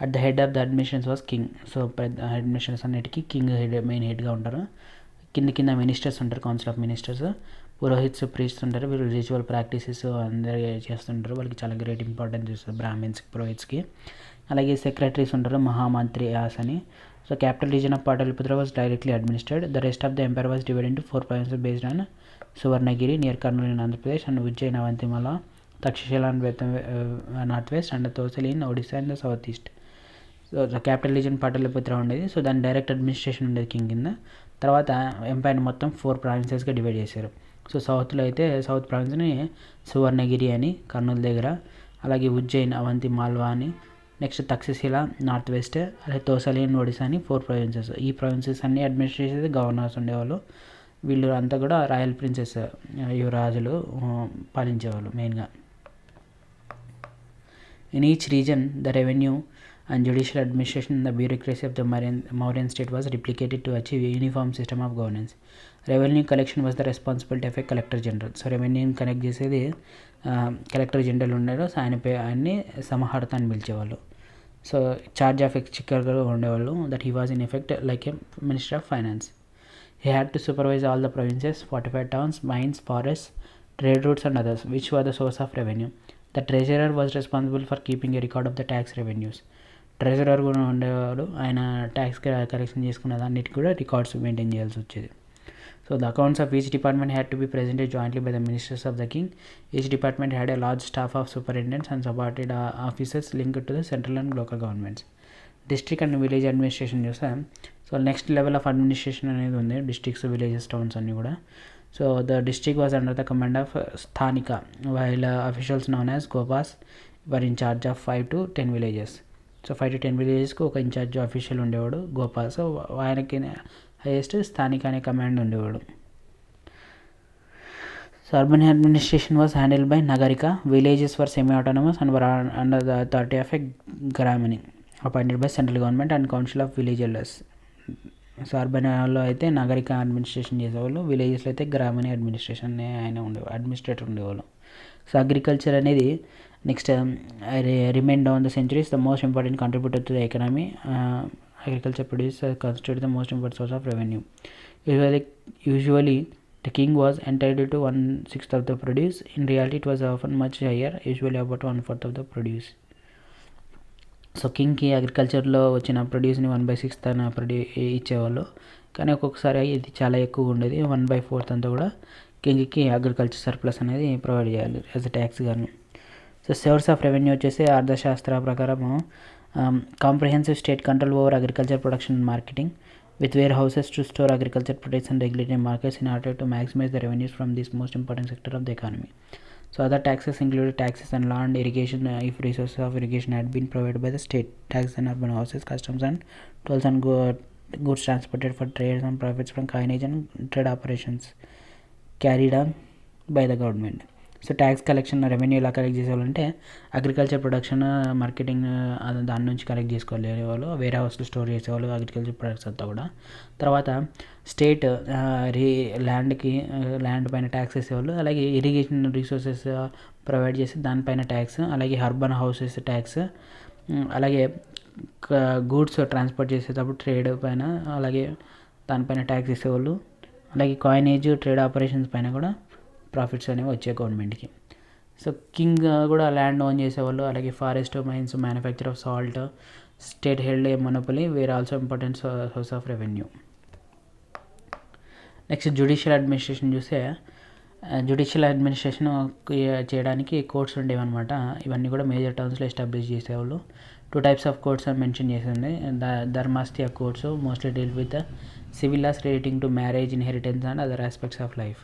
at the head of the administration was king. So administration అన్నిటికీ కింగ్ మెయిన్ హెడ్గా ఉంటారు. కింద మినిస్టర్స్ ఉంటారు, కౌన్సిల్ ఆఫ్ మినిస్టర్స్. పురోహిత్స్, ప్రీస్ట్స్ ఉంటారు, వీళ్ళు రిచువల్ ప్రాక్టీసెస్ అందరూ చేస్తుంటారు. వాళ్ళకి చాలా గ్రేట్ ఇంపార్టెన్స్ ఇస్తారు బ్రాహ్మిన్స్కి, పురోహిత్స్కి. అలాగే సెక్రటరీస్ ఉంటారు, మహామంత్రి యాస్ అని. So capital region of Pataliputra was directly administered. The rest of the empire was divided into 4 provinces based on Suvarnagiri near Kurnool in Andhra Pradesh and Ujjain, అవంతిమల, Takshashila north west and Tosali in Odisha and south east. So capital region Pataliputra ఉండేది. So దాని direct administration ఉండేది king కింద. తర్వాత umpire మొత్తం 4 provincesగా divide చేశారు. So సౌత్లో అయితే సౌత్ ప్రావిన్స్ని సువర్ణగిరి అని కర్నూలు దగ్గర, అలాగే ఉజ్జయిన్, అవంతి, మాల్వా అని, నెక్స్ట్ తక్షశిల నార్త్ వెస్ట్, అలాగే తోసలి ఇన్ ఒడిశా అని 4 provinces. ఈ ప్రావిన్సెస్ అన్ని అడ్మినిస్ట్రేషన్ గవర్నర్స్ ఉండేవాళ్ళు. వీళ్ళు అంతా కూడా రాయల్ ప్రిన్సెస్, యువరాజులు పాలించేవాళ్ళు మెయిన్గా. In each region, the revenue and judicial administration and the bureaucracy of the Mauryan state was replicated to achieve a uniform system of governance. Revenue collection was the responsibility of a collector general. So రెవెన్యూని collect చేసేది collector general ఉండేవారు. ఆయన్ని సమహర్త అని పిలిచేవాళ్ళు. So charge of ఎక్స్చెక్కర్గా ఉండేవాళ్ళు. That he was in effect like a minister of finance. He had to supervise all the provinces, 45 towns, mines, forests, trade routes and others, which were the source of revenue. The treasurer was responsible for keeping a record of the tax revenues. Treasurer కూడా ఉండేవాడు, ఆయన tax collection చేసుకున్న దాన్నిటి కూడా records maintain చేయాల్సి వచ్చేది. So the accounts of each department had to be presented jointly by the ministers of the king. Each department had a large staff of superintendents and subordinate officers linked to the central and local governments. District and village administration చూస్తే so next level of administration అనేది ఉంది, districts, villages, towns అన్నీ కూడా. So the district was under the command of sthanika, while officials known as గోపాస్ were in charge of 5 to 10 villages. So 5 to 10 villagesకి ఒక incharge official ఉండేవాడు, Gopal. So ఆయనకి highest స్థానిక అనే command ఉండేవాడు. So urban administration was handled by nagarika. Villages were semi autonomous and were under the authority of a gramani appointed by central government and council of village elders. So అర్బన్లో అయితే నగరిక administration చేసేవాళ్ళు, విలేజెస్లో అయితే గ్రామీణ అడ్మినిస్ట్రేషన్ ఆయన అడ్మినిస్ట్రేటర్ ఉండేవాళ్ళు. So agriculture అనేది next remain down the centuries the most important contributor to the economy. Agriculture produce constitute the most important source of revenue. Usually the king was entitled to 1/6 of the produce. In reality it was often much higher, usually about 1/4 of the produce. So కింగ్కి అగ్రికల్చర్లో వచ్చిన ప్రొడ్యూస్ని 1/6 తన ఇచ్చేవాళ్ళు, కానీ ఒక్కొక్కసారి ఇది చాలా ఎక్కువ ఉండేది. 1/4 అంతా కూడా కింగ్కి అగ్రికల్చర్ సర్ప్లస్ అనేది ప్రొవైడ్ చేయాలి యాజ్ అ ట్యాక్స్ కానీ. సో సోర్స్ ఆఫ్ రెవెన్యూ వచ్చేసి అర్థశాస్త్ర ప్రకారము comprehensive state control over agriculture production and marketing with warehouses to store agriculture products and regulated markets in order to maximize the revenues from this most important sector of the economy. So other taxes included taxes on land, irrigation, if resources of irrigation had been provided by the state, taxes on urban houses, customs and tolls on goods transported for trade and profits from coinage and trade operations carried on by the government. So tax collection revenue ఎలా collect చేసేవాళ్ళంటే agriculture production marketing దాని నుంచి collect చేసుకోవాలి వాళ్ళు, వేరే హౌస్లో store చేసేవాళ్ళు agriculture products అంతా కూడా. తర్వాత స్టేట్ ల్యాండ్ పైన ట్యాక్స్ వేసేవాళ్ళు, అలాగే ఇరిగేషన్ రిసోర్సెస్ ప్రొవైడ్ చేసి దానిపైన ట్యాక్స్, అలాగే అర్బన్ హౌసెస్ ట్యాక్స్, అలాగే గూడ్స్ ట్రాన్స్పోర్ట్ చేసేటప్పుడు ట్రేడ్ పైన అలాగే దానిపైన ట్యాక్స్ వేసేవాళ్ళు, అలాగే కాయినేజ్ ట్రేడ్ ఆపరేషన్స్ పైన కూడా ప్రాఫిట్స్ అనేవి వచ్చాయి గవర్నమెంట్కి. సో కింగ్ కూడా ల్యాండ్ ఓన్ చేసేవాళ్ళు, అలాగే forest mines manufacture of salt state held a monopoly were also important source of revenue. Next judicial administration చూస్తే జ్యుడిషియల్ అడ్మినిస్ట్రేషన్ చేయడానికి కోర్ట్స్ ఉండేవన్నమాట. ఇవన్నీ కూడా మేజర్ టర్మ్స్లో ఎస్టాబ్లిష్ చేసేవాళ్ళు. 2 types of courts are mentioned చేసింది. Dharmasthiya courts mostly deal with civil laws relating to marriage, inheritance and other aspects of life.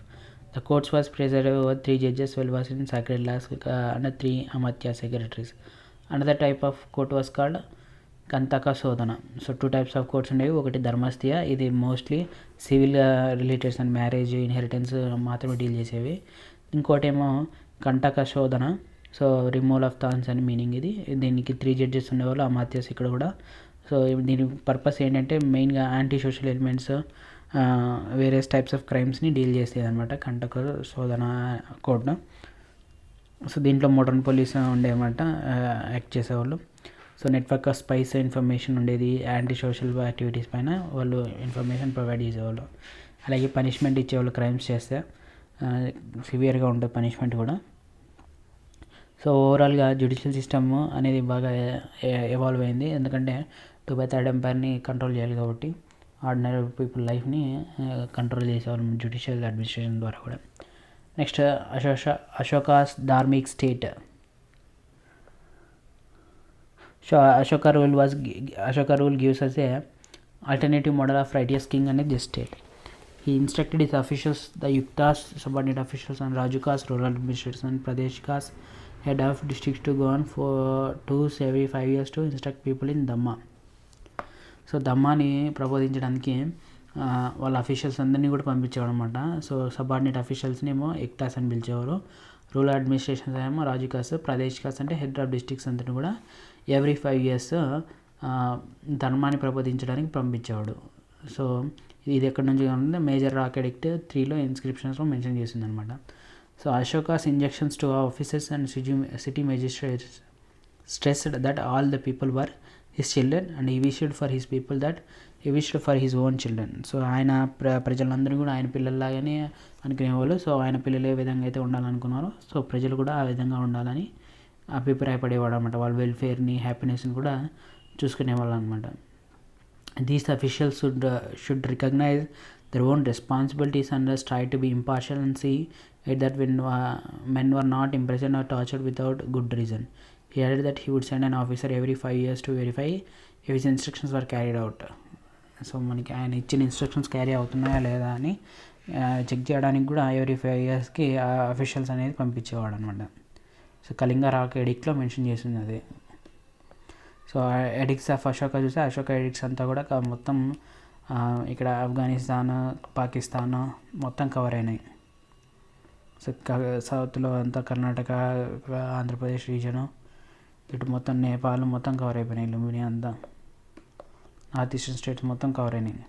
The courts was presided over 3 judges, 12 was in sacred laws and 3 amatya secretaries. Another type of court was called కంతక శోధన. So 2 types of courts ఉండేవి. ఒకటి ధర్మస్థియ, ఇది mostly civil రిలేటెడ్స్ and marriage inheritance మాత్రమే deal చేసేవి. ఇంకోటేమో కంటక శోధన, సో రిమూవల్ ఆఫ్ థాన్స్ అని మీనింగ్ ఇది. దీనికి 3 జడ్జెస్ ఉండేవాళ్ళు, అమాత్యస్ ఇక్కడ కూడా. సో దీని పర్పస్ ఏంటంటే మెయిన్గా anti social elements, various types of క్రైమ్స్ని డీల్ చేసేది అనమాట కంటక శోధన కోర్టు. సో దీంట్లో మోడర్న్ పోలీస్ ఉండేదన్నమాట, యాక్ట్ చేసేవాళ్ళు. So network of spies information ఉండేది, యాంటీ సోషల్ యాక్టివిటీస్ పైన వాళ్ళు ఇన్ఫర్మేషన్ ప్రొవైడ్ చేసేవాళ్ళు. అలాగే పనిష్మెంట్ ఇచ్చేవాళ్ళు క్రైమ్స్ చేస్తే, సివియర్గా ఉంటుంది పనిష్మెంట్ కూడా. సో ఓవరాల్గా జ్యుడిషియల్ సిస్టమ్ అనేది బాగా ఎవాల్వ్ అయింది, ఎందుకంటే 2 Third ఎంపైర్ని కంట్రోల్ చేయాలి కాబట్టి ఆర్డినరీ పీపుల్ లైఫ్ని కంట్రోల్ చేసేవాళ్ళు జ్యుడిషియల్ అడ్మినిస్ట్రేషన్ ద్వారా కూడా. Next Ashoka's dharmik state. So Ashoka rule gives us a alternative model of righteous king and a just state. He instructed his officials, the Yuktas, subordinate officials, and Rajukas, rural administrators, and Pradeshkas, head of districts, to go on for tours every 5 years to instruct people in Dhamma. So ధమ్మాని ప్రబోధించడానికి వాళ్ళ officials అందరినీ కూడా పంపించేవాడు అనమాట. So subordinate అఫీషియల్స్ని ఏమో ఎక్టాస్ అని పిలిచేవారు, rural administrations ఏమో రాజుకాస్, ప్రదేశ్కాస్ అంటే హెడ్ ఆఫ్ డిస్ట్రిక్ట్స్ అందరినీ కూడా ఎవ్రీ 5 years ధర్మాన్ని ప్రబోధించడానికి పంపించేవాడు. సో ఇది ఎక్కడి నుంచి ఉంది, మేజర్ రాక్ ఎడిక్ట్ 3లో ఇన్స్క్రిప్షన్స్లో మెన్షన్ చేసింది అనమాట. So Ashoka's injunctions to officers and city magistrates stressed that all the people were his children and he wished for his people that he wished for his own children. So ఆయన ప్రజలందరూ కూడా ఆయన పిల్లల్లాగానే అనుకునేవాళ్ళు. So ఆయన పిల్లలు ఏ విధంగా అయితే ఉండాలనుకున్నారో సో ప్రజలు కూడా ఆ విధంగా ఉండాలని అభిప్రాయపడేవాడు అనమాట. వాళ్ళ వెల్ఫేర్ని హ్యాపీనెస్ని కూడా చూసుకునేవాళ్ళు అనమాట. These officials should recognise their own responsibilities and try to be impartial and see that when men were not imprisoned or tortured without good reason. He added that he would send an officer every 5 years to verify if his instructions were carried out. So మనకి ఆయన ఇచ్చిన instructions carry అవుతున్నాయా లేదా అని check చేయడానికి కూడా every 5 yearsకి officials అనేది పంపించేవాడు అనమాట. సో కళింగ రాక్ ఎడిక్ట్లో మెన్షన్ చేసింది అది. సో ఎడిక్ట్స్ ఆఫ్ అశోక చూస్తే అశోక ఎడిక్ట్స్ అంతా కూడా మొత్తం ఇక్కడ ఆఫ్ఘనిస్తాన్, పాకిస్తాన్ మొత్తం కవర్ అయినాయి. సో సౌత్లో అంతా కర్ణాటక, ఆంధ్రప్రదేశ్ రీజను, ఇటు మొత్తం నేపాల్ మొత్తం కవర్ అయిపోయినాయి, లుంబిని అంతా నార్త్ ఈస్టర్న్ స్టేట్స్ మొత్తం కవర్ అయినాయి.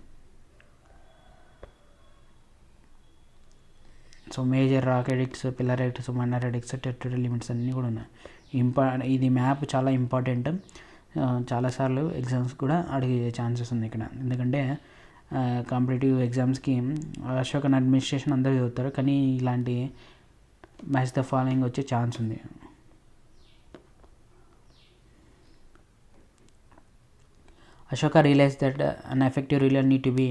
So major rock edicts, pillar edicts, minor edicts, territorial limits అన్నీ కూడా ఉన్నాయి. ఇది మ్యాప్ చాలా ఇంపార్టెంట్, చాలాసార్లు ఎగ్జామ్స్ కూడా అడిగే ఛాన్సెస్ ఉంది ఇక్కడ. ఎందుకంటే కాంపిటేటివ్ ఎగ్జామ్స్కి అశోకన్ అడ్మినిస్ట్రేషన్ అందరూ చదువుతారు, కానీ ఇలాంటి మ్యాచ్ ద ఫాలోయింగ్ వచ్చే ఛాన్స్ ఉంది. Ashoka realized that an effective ruler need to be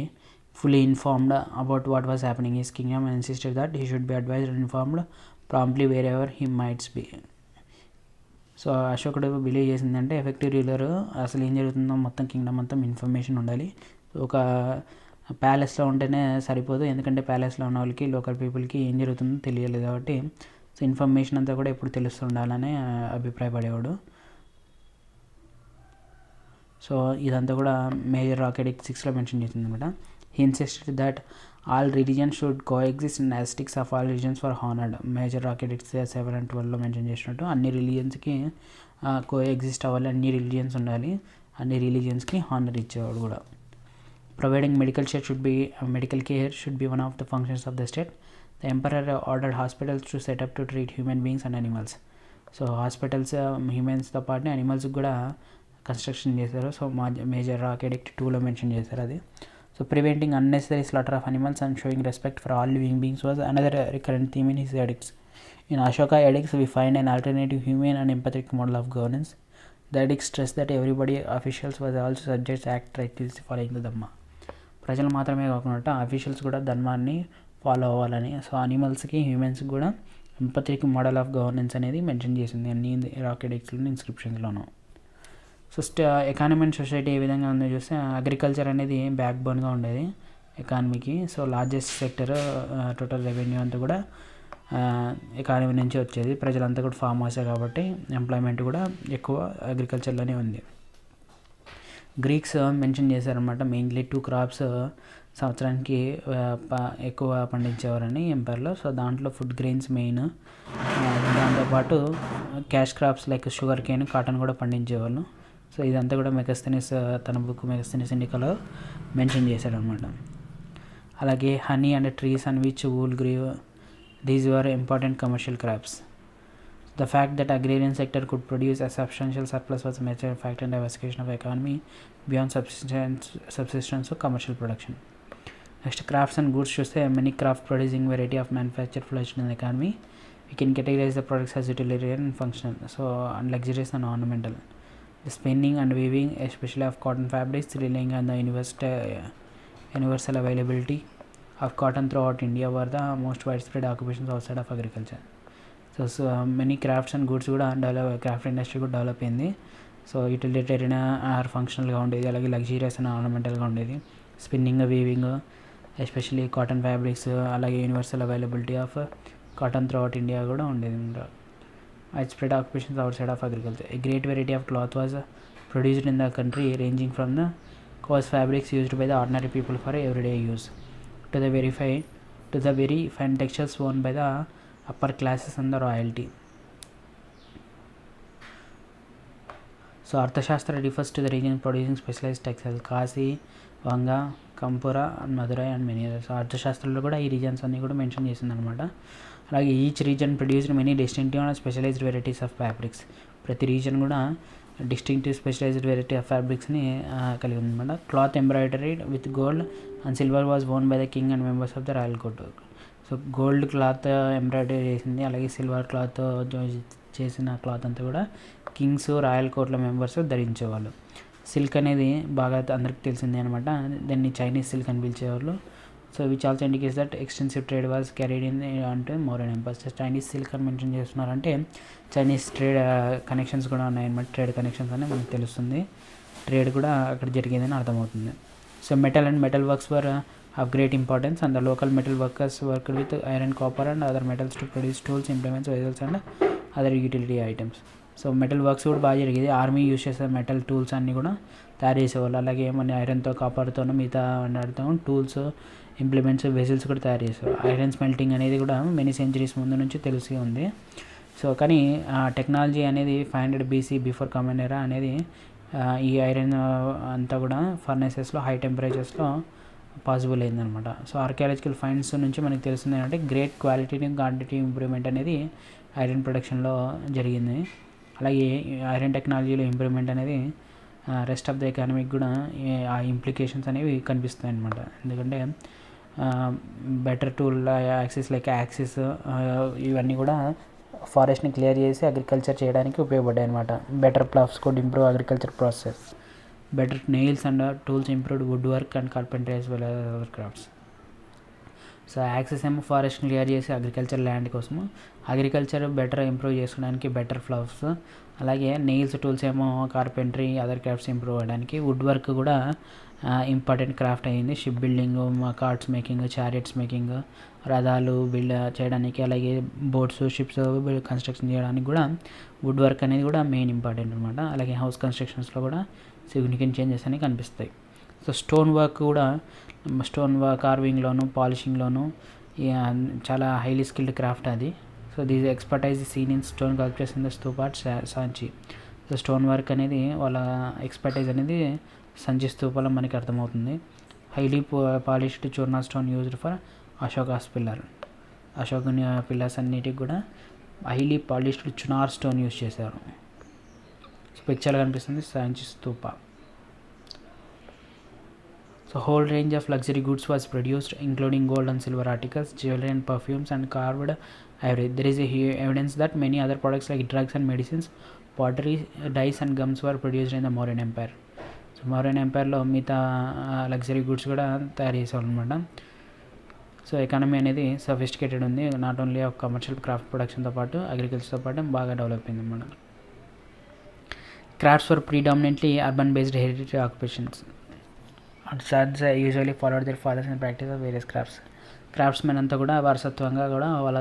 fully informed about what was happening in his kingdom and insisted that he should be advised and informed promptly wherever he might be. So అశోకుడు believe చేసిందంటే effective ruler అసలు ఏం జరుగుతుందో మొత్తం Kingdom మొత్తం information ఉండాలి. ఒక ప్యాలెస్లో ఉంటేనే సరిపోదు, ఎందుకంటే ప్యాలెస్లో ఉన్న వాళ్ళకి లోకల్ పీపుల్కి ఏం జరుగుతుందో తెలియలేదు కాబట్టి సో ఇన్ఫర్మేషన్ అంతా కూడా ఎప్పుడు తెలుస్తుండాలని అభిప్రాయపడేవాడు. సో ఇదంతా కూడా మేజర్ రాక్ ఎడిక్ట్ 6లో మెన్షన్ చేసింది అనమాట. He insisted that all religions should coexist in ascetics of all religions for honoured. Major rock edicts 7 and 12లో మెన్షన్ చేసినట్టు అన్ని రిలీజియన్స్కి కోఎగ్జిస్ట్ అవ్వాలి, అన్ని రిలీజియన్స్ ఉండాలి, అన్ని రిలీజియన్స్కి హానర్ ఇచ్చేవాడు కూడా. Providing medical care should be one of the functions of the state. The emperor ordered hospitals to set up to treat human beings and animals. So hospitals హ్యూమన్స్తో పాటు అనిమల్స్కి కూడా కన్స్ట్రక్షన్ చేశారు. సో మేజర్ రాకెట్ ఎడిక్ట్ 2లో mention చేశారు అది. So preventing unnecessary slaughter of animals and showing respect for all living beings was another recurrent theme in his edicts. In Ashoka edicts, we find an alternative humane and empathetic model of governance. The edicts stress that everybody officials was also subjects act rightly following the Dhamma. ప్రజలు మాత్రమే కాకుండా officials కూడా ధర్మాన్ని follow అవ్వాలని. So అనిమల్స్కి హ్యూమన్స్కి కూడా empathetic model of governance అనేది మెన్షన్ చేసింది అన్ని రాకెట్ ఎడిక్ట్స్లోని ఇన్స్క్రిప్షన్స్లోనూ. సో ఎకానమీ అండ్ సొసైటీ ఏ విధంగా ఉందో చూస్తే అగ్రికల్చర్ అనేది బ్యాక్ బోన్గా ఉండేది ఎకానమీకి. So largest sector, total revenue అంతా కూడా ఎకానమీ నుంచి వచ్చేది. ప్రజలంతా కూడా ఫామ్ హౌసే కాబట్టి ఎంప్లాయ్మెంట్ కూడా ఎక్కువ అగ్రికల్చర్లోనే ఉంది. గ్రీక్స్ మెన్షన్ చేశారనమాట మెయిన్లీ 2 crops సంవత్సరానికి ఎక్కువ పండించేవారని ఎంపైర్లో. సో దాంట్లో ఫుడ్ గ్రెయిన్స్ మెయిన్, దాంతోపాటు cash crops like sugar cane, cotton కూడా పండించేవాళ్ళు. సో ఇదంతా కూడా మెగస్థెనిస్ తన బుక్ మెగస్థెనిస్ ఇండికాలో మెన్షన్ చేశాడనమాట. అలాగే honey and trees and which wool grieve, these were important commercial crops. The fact that agrarian sector could produce a substantial surplus was a major factor in diversification of economy beyond subsistence to commercial production. Next, crafts and goods shows many craft producing variety of manufacture flourished in the economy. We can categorize the products as utilitarian and functional, so and luxurious and ornamental. The spinning and weaving, especially of cotton fabrics, relying on the universal availability of cotton throughout India, were the most widespread occupations outside of agriculture. So many crafts and goods కూడా craft industry కూడా develop అయింది. So utilitarian or ఫంక్షనల్గా ఉండేది, అలాగే luxurious and ఆర్నమెంటల్గా ఉండేది. Spinning, weaving, especially cotton fabrics, అలాగే universal availability of cotton throughout India కూడా ఉండేది. Widespread occupations outside of agriculture. A great variety of cloth was produced in the country, ranging from the coarse fabrics used by the ordinary people for everyday use to the very fine textiles worn by the upper classes and the royalty. So Arthashastra refers to the region producing specialized textiles, Kasi, Vanga, Kampura and Madurai and many others. So అర్థశాస్త్రంలో కూడా ఈ reasons అన్నీ కూడా mention చేసింది అనమాట. అలాగే each region produced many distinctive and specialised varieties of fabrics. ప్రతి region కూడా డిస్టింక్టివ్ స్పెషలైజ్డ్ వెరైటీ ఆఫ్ ఫ్యాబ్రిక్స్ని కలిగి ఉందన్నమాట. Cloth embroidered with gold and silver was worn by the king and members of the royal court. So gold cloth embroidery చేసింది, అలాగే silver cloth చేసిన cloth అంతా కూడా కింగ్స్, రాయల్ కోర్ట్ల మెంబర్స్ ధరించేవాళ్ళు. సిల్క్ అనేది బాగా అందరికి తెలిసిందే అనమాట. దాన్ని చైనీస్ సిల్క్ అని పిలిచేవాళ్ళు. So which also indicates that extensive trade was carried in అంటే మోరన్ ఎంపైర్స్. చైనీస్ సిల్క్ అని మెన్షన్ చేస్తున్నారంటే చైనీస్ ట్రేడ్ కనెక్షన్స్ కూడా ఉన్నాయన్నమాట. ట్రేడ్ కనెక్షన్స్ అని మనకు తెలుస్తుంది, ట్రేడ్ కూడా అక్కడ జరిగేదని అర్థమవుతుంది. So metal and metal works were of great importance and the local metal workers worked with iron, copper and other metals to produce tools, implements, vessels and other utility items. So metal works కూడా బాగా జరిగేది. Army use చేసే metal tools అన్నీ కూడా తయారు చేసేవాళ్ళు. అలాగే మన ఐరన్తో, కాపర్తో, మిగతా వాటితో టూల్స్, ఇంప్లిమెంట్స్, వెజల్స్ కూడా తయారు చేసేవారు. ఐరన్ స్మెల్టింగ్ అనేది కూడా మెనీ సెంచరీస్ ముందు నుంచి తెలిసి ఉంది. సో కానీ టెక్నాలజీ అనేది 500 BC బిఫోర్ కామన్ ఎరా అనేది ఈ ఐరన్ అంతా కూడా ఫర్నేసెస్లో హై టెంపరేచర్స్లో పాసిబుల్ అయిందనమాట. సో ఆర్కియాలజికల్ ఫైండ్స్ నుంచి మనకు తెలిసింది ఏంటంటే గ్రేట్ క్వాలిటీ క్వాంటిటీ ఇంప్రూవ్మెంట్ అనేది ఐరన్ ప్రొడక్షన్లో జరిగింది. అలాగే ఐరన్ టెక్నాలజీలో ఇంప్రూవ్మెంట్ అనేది రెస్ట్ ఆఫ్ ద ఎకానమీకి కూడా ఆ ఇంప్లికేషన్స్ అనేవి కనిపిస్తాయి అన్నమాట. ఎందుకంటే better tool axes like axes ఇవన్నీ కూడా ఫారెస్ట్ని క్లియర్ చేసి అగ్రికల్చర్ చేయడానికి ఉపయోగపడ్డాయి అనమాట. Better ploughs could improve agriculture process. Better nails and tools improved woodwork and carpentry as well as other crafts. So axes ఏమో ఫారెస్ట్ క్లియర్ చేసి agriculture land కోసము, అగ్రికల్చర్ బెటర్ ఇంప్రూవ్ చేసుకోవడానికి better flowers, అలాగే nails tools ఏమో carpentry other crafts improve అవ్వడానికి. Woodwork కూడా important craft అయ్యింది. Ship building, carts making, chariots making, రథాలు బిల్డ్ చేయడానికి, అలాగే బోట్స్, షిప్స్ కన్స్ట్రక్షన్ చేయడానికి కూడా వుడ్ వర్క్ అనేది కూడా మెయిన్ ఇంపార్టెంట్ అనమాట. అలాగే హౌస్ కన్స్ట్రక్షన్స్లో కూడా సిగ్నిఫికెంట్ చేంజెస్ అనేవి కనిపిస్తాయి. సో స్టోన్ వర్క్ కూడా స్టోన్ వర్క్ కార్వింగ్లోను పాలిషింగ్లోను చాలా హైలీ స్కిల్డ్ క్రాఫ్ట్ అది. So these expertise seen in stone sculptures in the stupa Sanchi. So stonework అనేది వాళ్ళ ఎక్స్పర్టైజ్ అనేది సంచి స్తూపాలో మనకి అర్థమవుతుంది. హైలీ పాలిష్డ్ చూర్ణా stone used for Ashoka's pillar. అశోకుని పిల్లర్స్ అన్నిటికి కూడా highly polished Chunar stone use చేశారు. సో పిక్చర్లో కనిపిస్తుంది Sanchi Stupa. So whole range of luxury goods was produced, including gold and silver articles, jewelry and perfumes, and carved ivory. There is evidence that many other products like drugs and medicines, pottery, dyes and gums were produced in the Mauryan Empire. So Mauryan Empire లో మిగతా luxury goods కూడా తయారు చేసేవాళ్ళు అనమాట. So economy అనేది sophisticated ఉంది. Not only of commercial craft ప్రొడక్షన్తో పాటు అగ్రికల్చర్తో పాటు బాగా డెవలప్ అయింది అనమాట. Crafts were predominantly urban based hereditary occupations. Sons usually followed their fathers and practice of various craftsmen అంతా కూడా వారసత్వంగా కూడా వాళ్ళ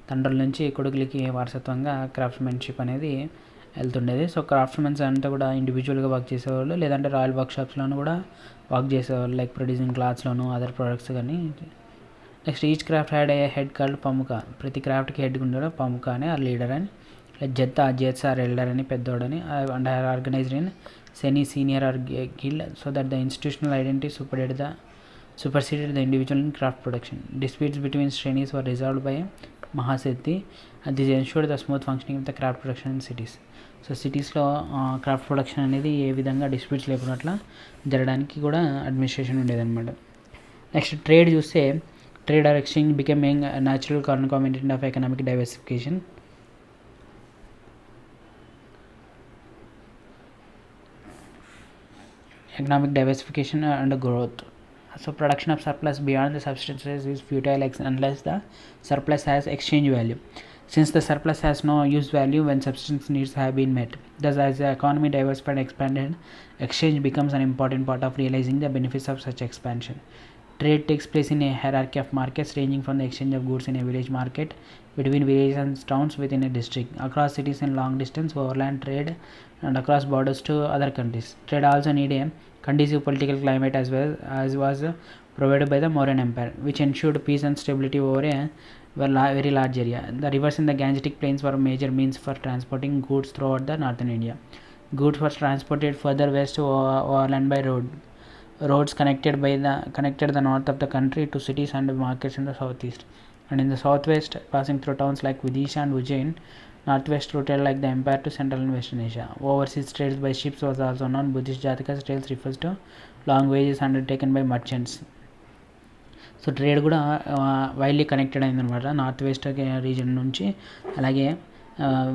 తండ్రుల నుంచి కొడుకులకి వారసత్వంగా క్రాఫ్ట్స్మెన్షిప్ అనేది వెళ్తుండేది. సో క్రాఫ్ట్స్మెన్స్ అంతా కూడా ఇండివిజువల్గా వర్క్ చేసేవాళ్ళు, లేదంటే రాయల్ వర్క్షాప్స్లోనూ కూడా వర్క్ చేసేవాళ్ళు, లైక్ ప్రొడ్యూసింగ్ క్లాత్స్లోను అదర్ ప్రొడక్ట్స్ కానీ. Next each craft had a head called pamukha. ప్రతి క్రాఫ్ట్కి హెడ్ ఉండడం పముక అని ఆ లీడర్ అని, జెత్స్ ఆర్ ఎల్డర్ అని పెద్దోడని, and are organised in senior or guild, so that the institutional identity superseded the individual in craft production. Disputes between Shrenis were resolved by Mahasethi, and this ensured the smooth functioning of the craft production in cities. So సిటీస్లో craft production అనేది ఏ విధంగా disputes లేకున్నట్లా జరగడానికి కూడా administration ఉండేదన్నమాట. Next trade చూస్తే, trade or exchange became a natural component of economic diversification. Economic diversification and growth. So production of surplus beyond the substances is futile unless the surplus has exchange value. Since the surplus has no use value when subsistence needs have been met, thus as the economy diversified and expanded, exchange becomes an important part of realizing the benefits of such expansion. Trade takes place in a hierarchy of markets ranging from the exchange of goods in a village market, between villages and towns within a district, across cities in long distance overland trade, and across borders to other countries. Trade also need a conducive political climate as well as was provided by the Mauryan Empire, which ensured peace and stability over a very large area. The rivers in the Gangetic plains were major means for transporting goods throughout the northern India. Goods were transported further west overland by road. Roads connected the north of the country to cities and markets in the southeast, and in the southwest passing through towns like Vidisha and Ujjain. Northwest routed like the empire to central and western Asia. Overseas trades by ships was also known. Buddhist Jataka's tales refers to long voyages undertaken by merchants. So trade కూడా widely connected అయిందనమాట. North west reason నుంచి అలాగే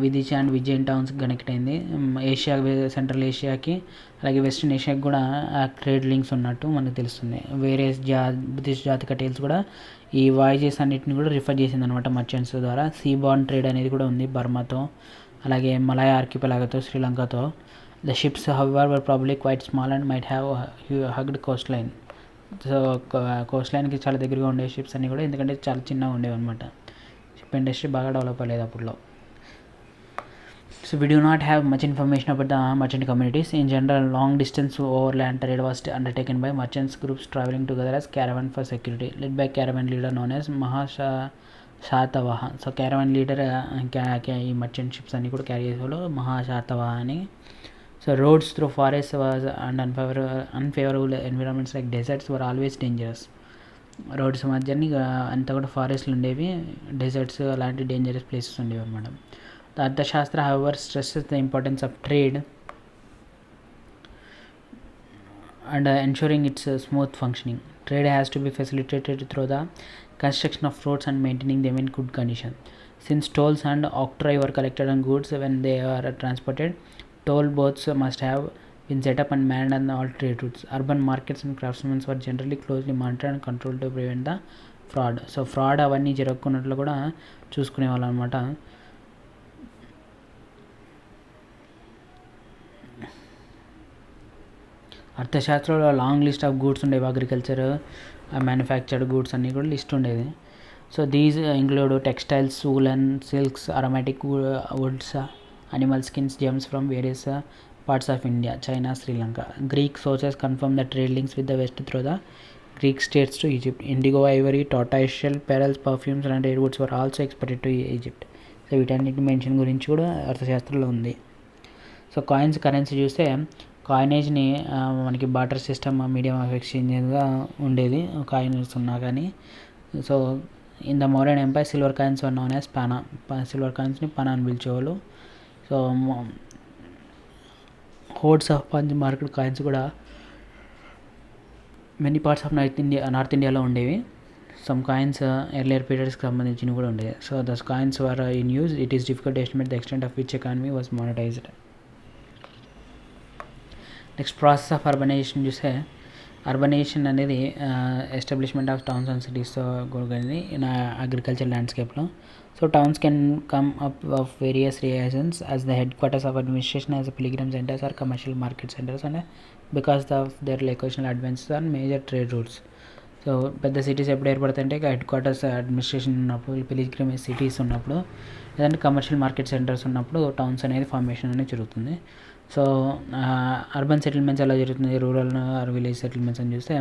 Vidisha and Vijayan towns connect అయింది. Asia, central ఏషియాకి అలాగే western ఏషియాకి కూడా trade links ఉన్నట్టు మనకు తెలుస్తుంది. వేరే బుద్ధిస్ట్ జాతిక టేల్స్ కూడా ఈ వాయేజెస్ అన్నిటిని కూడా రిఫర్ చేసింది అనమాట మర్చెంట్స్ ద్వారా. సీ బార్న్ ట్రేడ్ అనేది కూడా ఉంది బర్మాతో, అలాగే మలాయా ఆర్కిపెలాగోతో, శ్రీలంకతో. The ships however were probably quite small and might have hugged coastline. So కోస్ట్ లైన్కి చాలా దగ్గరగా ఉండే షిప్స్ అన్నీ కూడా, ఎందుకంటే చాలా చిన్నగా ఉండేవి అనమాట. షిప్ ఇండస్ట్రీ బాగా డెవలప్ అవ్వలేదు అప్పుడులో. So we do not have much information about the merchant communities. In general, long distance overland trade was undertaken by merchants groups traveling together as caravan for security, led by caravan leader known as Mahashatavaha. So caravan leader ఈ merchant ships అన్ని కూడా carry చేసేవాళ్ళు మహాశాతవాహ అని. So roads through forests was and unfavorable environments like deserts were always dangerous. Roads మధ్యని అంతా కూడా ఫారెస్ట్లు ఉండేవి, desserts అలాంటి డేంజరస్ ప్లేసెస్ ఉండేవి అనమాట. The Arthashastra, however, stresses the importance of trade and ensuring its smooth functioning. Trade has to be facilitated through the construction of roads and maintaining them in good condition. Since tolls and octroi were collected on goods when they are transported, toll booths must have been set up and manned on all trade routes. Urban markets and craftsmen were generally closely monitored and controlled to prevent the fraud. So fraud అవన్నీ జరగకున్నట్లు కూడా చూసుకునేవాళ్ళు అనమాట. అర్థశాస్త్రంలో long list of goods ఉండేవి, agriculture, manufactured goods అన్నీ కూడా list ఉండేది. So these include textiles, woollen, silks, aromatic woods, animal skins, gems from various parts of India, China, Sri Lanka. Greek sources confirm the trade links with the West through the Greek states to Egypt. Indigo, ivory, tortoiseshell, pearls, perfumes and redwoods were also exported to Egypt. So వీటన్నిటి mention గురించి కూడా అర్థశాస్త్రంలో ఉంది. So coins currency చూస్తే కాయినేజ్ని మనకి barter system medium of ఎక్స్చేంజ్గా ఉండేది కాయిన్స్ ఉన్నా కానీ. So in the Mauryan empire silver coins were known as pana. Silver కాయిన్స్ని పానా అని పిలిచేవాళ్ళు. So hoards of punch marked coins కూడా మెనీ పార్ట్స్ ఆఫ్ నార్త్ ఇండియాలో ఉండేవి. సమ్ కాయిన్స్ ఎర్లియర్ పీరియడ్స్కి సంబంధించినవి కూడా ఉండేవి. So these coins were in use. It is difficult to estimate the extent of which economy was monetised. Next process of urbanisation చూస్తే urbanisation అనేది establishment of towns and సిటీస్తో కూడుకునేది ఇన్ అగ్రికల్చర్ ల్యాండ్స్కేప్లో. So towns can come up of various reasons as the headquarters of administration, as pilgrim centres or commercial market centres and because of their locational advances or major trade routes. So పెద్ద cities ఎప్పుడు ఏర్పడతాయంటే headquarters administration ఉన్నప్పుడు, pilgrim cities ఉన్నప్పుడు, లేదంటే commercial market centres ఉన్నప్పుడు towns అనేది formation అనేది జరుగుతుంది. సో అర్బన్ సెటిల్మెంట్స్ ఎలా జరుగుతుంది, రూరల్ ఆర్ విలేజ్ సెటిల్మెంట్స్ అని చూస్తే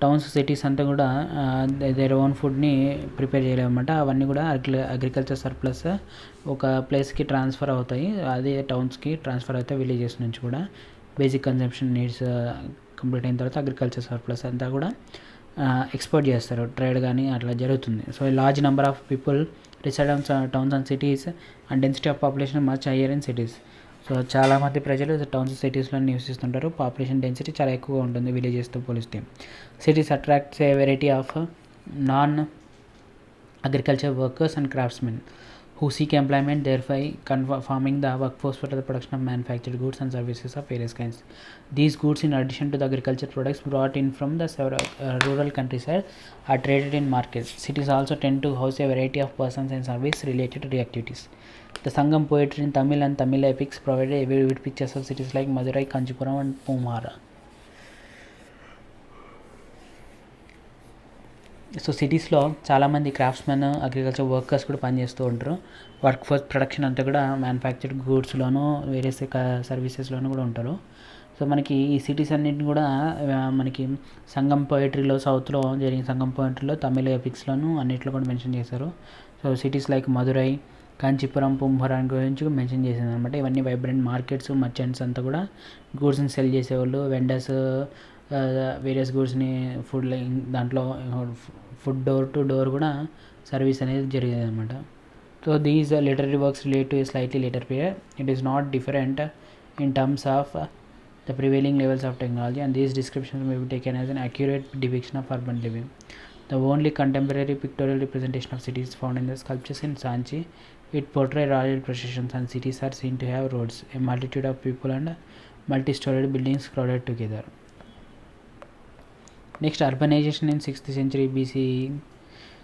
టౌన్స్ సిటీస్ అంతా కూడా దేర్ ఓన్ ఫుడ్ని ప్రిపేర్ చేయలేమన్నమాట. అవన్నీ కూడా అగ్రికల్చర్ సర్ప్లస్ ఒక ప్లేస్కి ట్రాన్స్ఫర్ అవుతాయి, అదే టౌన్స్కి ట్రాన్స్ఫర్ అవుతాయి విలేజెస్ నుంచి కూడా. బేసిక్ కన్జంప్షన్ నీడ్స్ కంప్లీట్ అయిన తర్వాత అగ్రికల్చర్ సర్ప్లస్ అంతా కూడా ఎక్స్పోర్ట్ చేస్తారు, ట్రేడ్ కానీ అట్లా జరుగుతుంది. So large number of people reside on towns and cities and density of population much higher in cities. So చాలామంది ప్రజలు టౌన్స్ సిటీస్లో నివసిస్తుంటారు. పాపులేషన్ డెన్సిటీ చాలా ఎక్కువగా ఉంటుంది విలేజెస్తో పోలిస్తే. Cities attracts A variety of non agriculture workers and craftsmen who seek employment, thereby forming the workforce for the production of manufactured goods and services of various kinds. These goods, in addition to the agriculture products brought in from the several rural countryside, are traded in markets. Cities also tend to house a variety of persons and service related to the activities. The Sangam poetry in Tamil and Tamil epics provided vivid pictures of cities like Madurai, Kanchipuram and Pumara. So సిటీస్లో చాలామంది craftsmen, agriculture workers కూడా పనిచేస్తూ ఉంటారు. Work force production అంతా కూడా manufactured గూడ్స్లోనూ various సర్వీసెస్లోనూ కూడా ఉంటారు. So మనకి ఈ సిటీస్ అన్నింటిని కూడా మనకి సంగం పోయిటరీలో, సౌత్లో జరిగిన సంగం పోయిటరీలో, తమిళ ఎపిక్స్లోను అన్నింటిలో కూడా మెన్షన్ చేశారు. So cities like Madurai, Kanchipuram, పుంభరాన్ గురించి మెన్షన్ చేసింది అనమాట. ఇవన్నీ వైబ్రెంట్ మార్కెట్స్, మర్చెంట్స్ అంతా కూడా గూడ్స్ని సెల్ చేసేవాళ్ళు, వెండర్స్ వేరియస్ గూడ్స్ని ఫుడ్ దాంట్లో ఫుడ్ డోర్ టు డోర్ కూడా సర్వీస్ అనేది జరిగేది అనమాట. So these literary works relate to a slightly later period. It is not different in terms of the prevailing levels of technology, and these descriptions may be taken as an accurate depiction of urban living. The only contemporary pictorial representation of cities found in the sculptures in Sanchi, it portrays royal processions, and cities are seen to have roads, a multitude of people and multi-storied buildings crowded together. Next, urbanization in 6th century BC.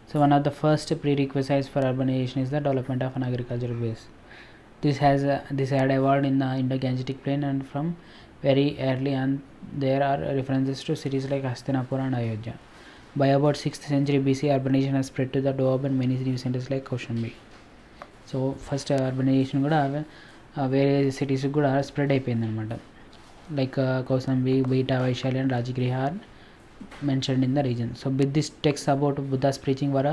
So one of the first prerequisites for urbanization is the development of an agricultural base. This had evolved in the Indo-Gangetic plain, and from very early on there are references to cities like Hastinapur and Ayodhya. By about 6th century BC, urbanization has spread to the Doab and many new centers like Kaushambi. So first urbanization కూడా వేరే cities కూడా spread అయిపోయింది అనమాట. Like Kausambi, Bhita, Vaishali and Rajagiri are mentioned in the region. So Buddhist texts about Buddha's preaching were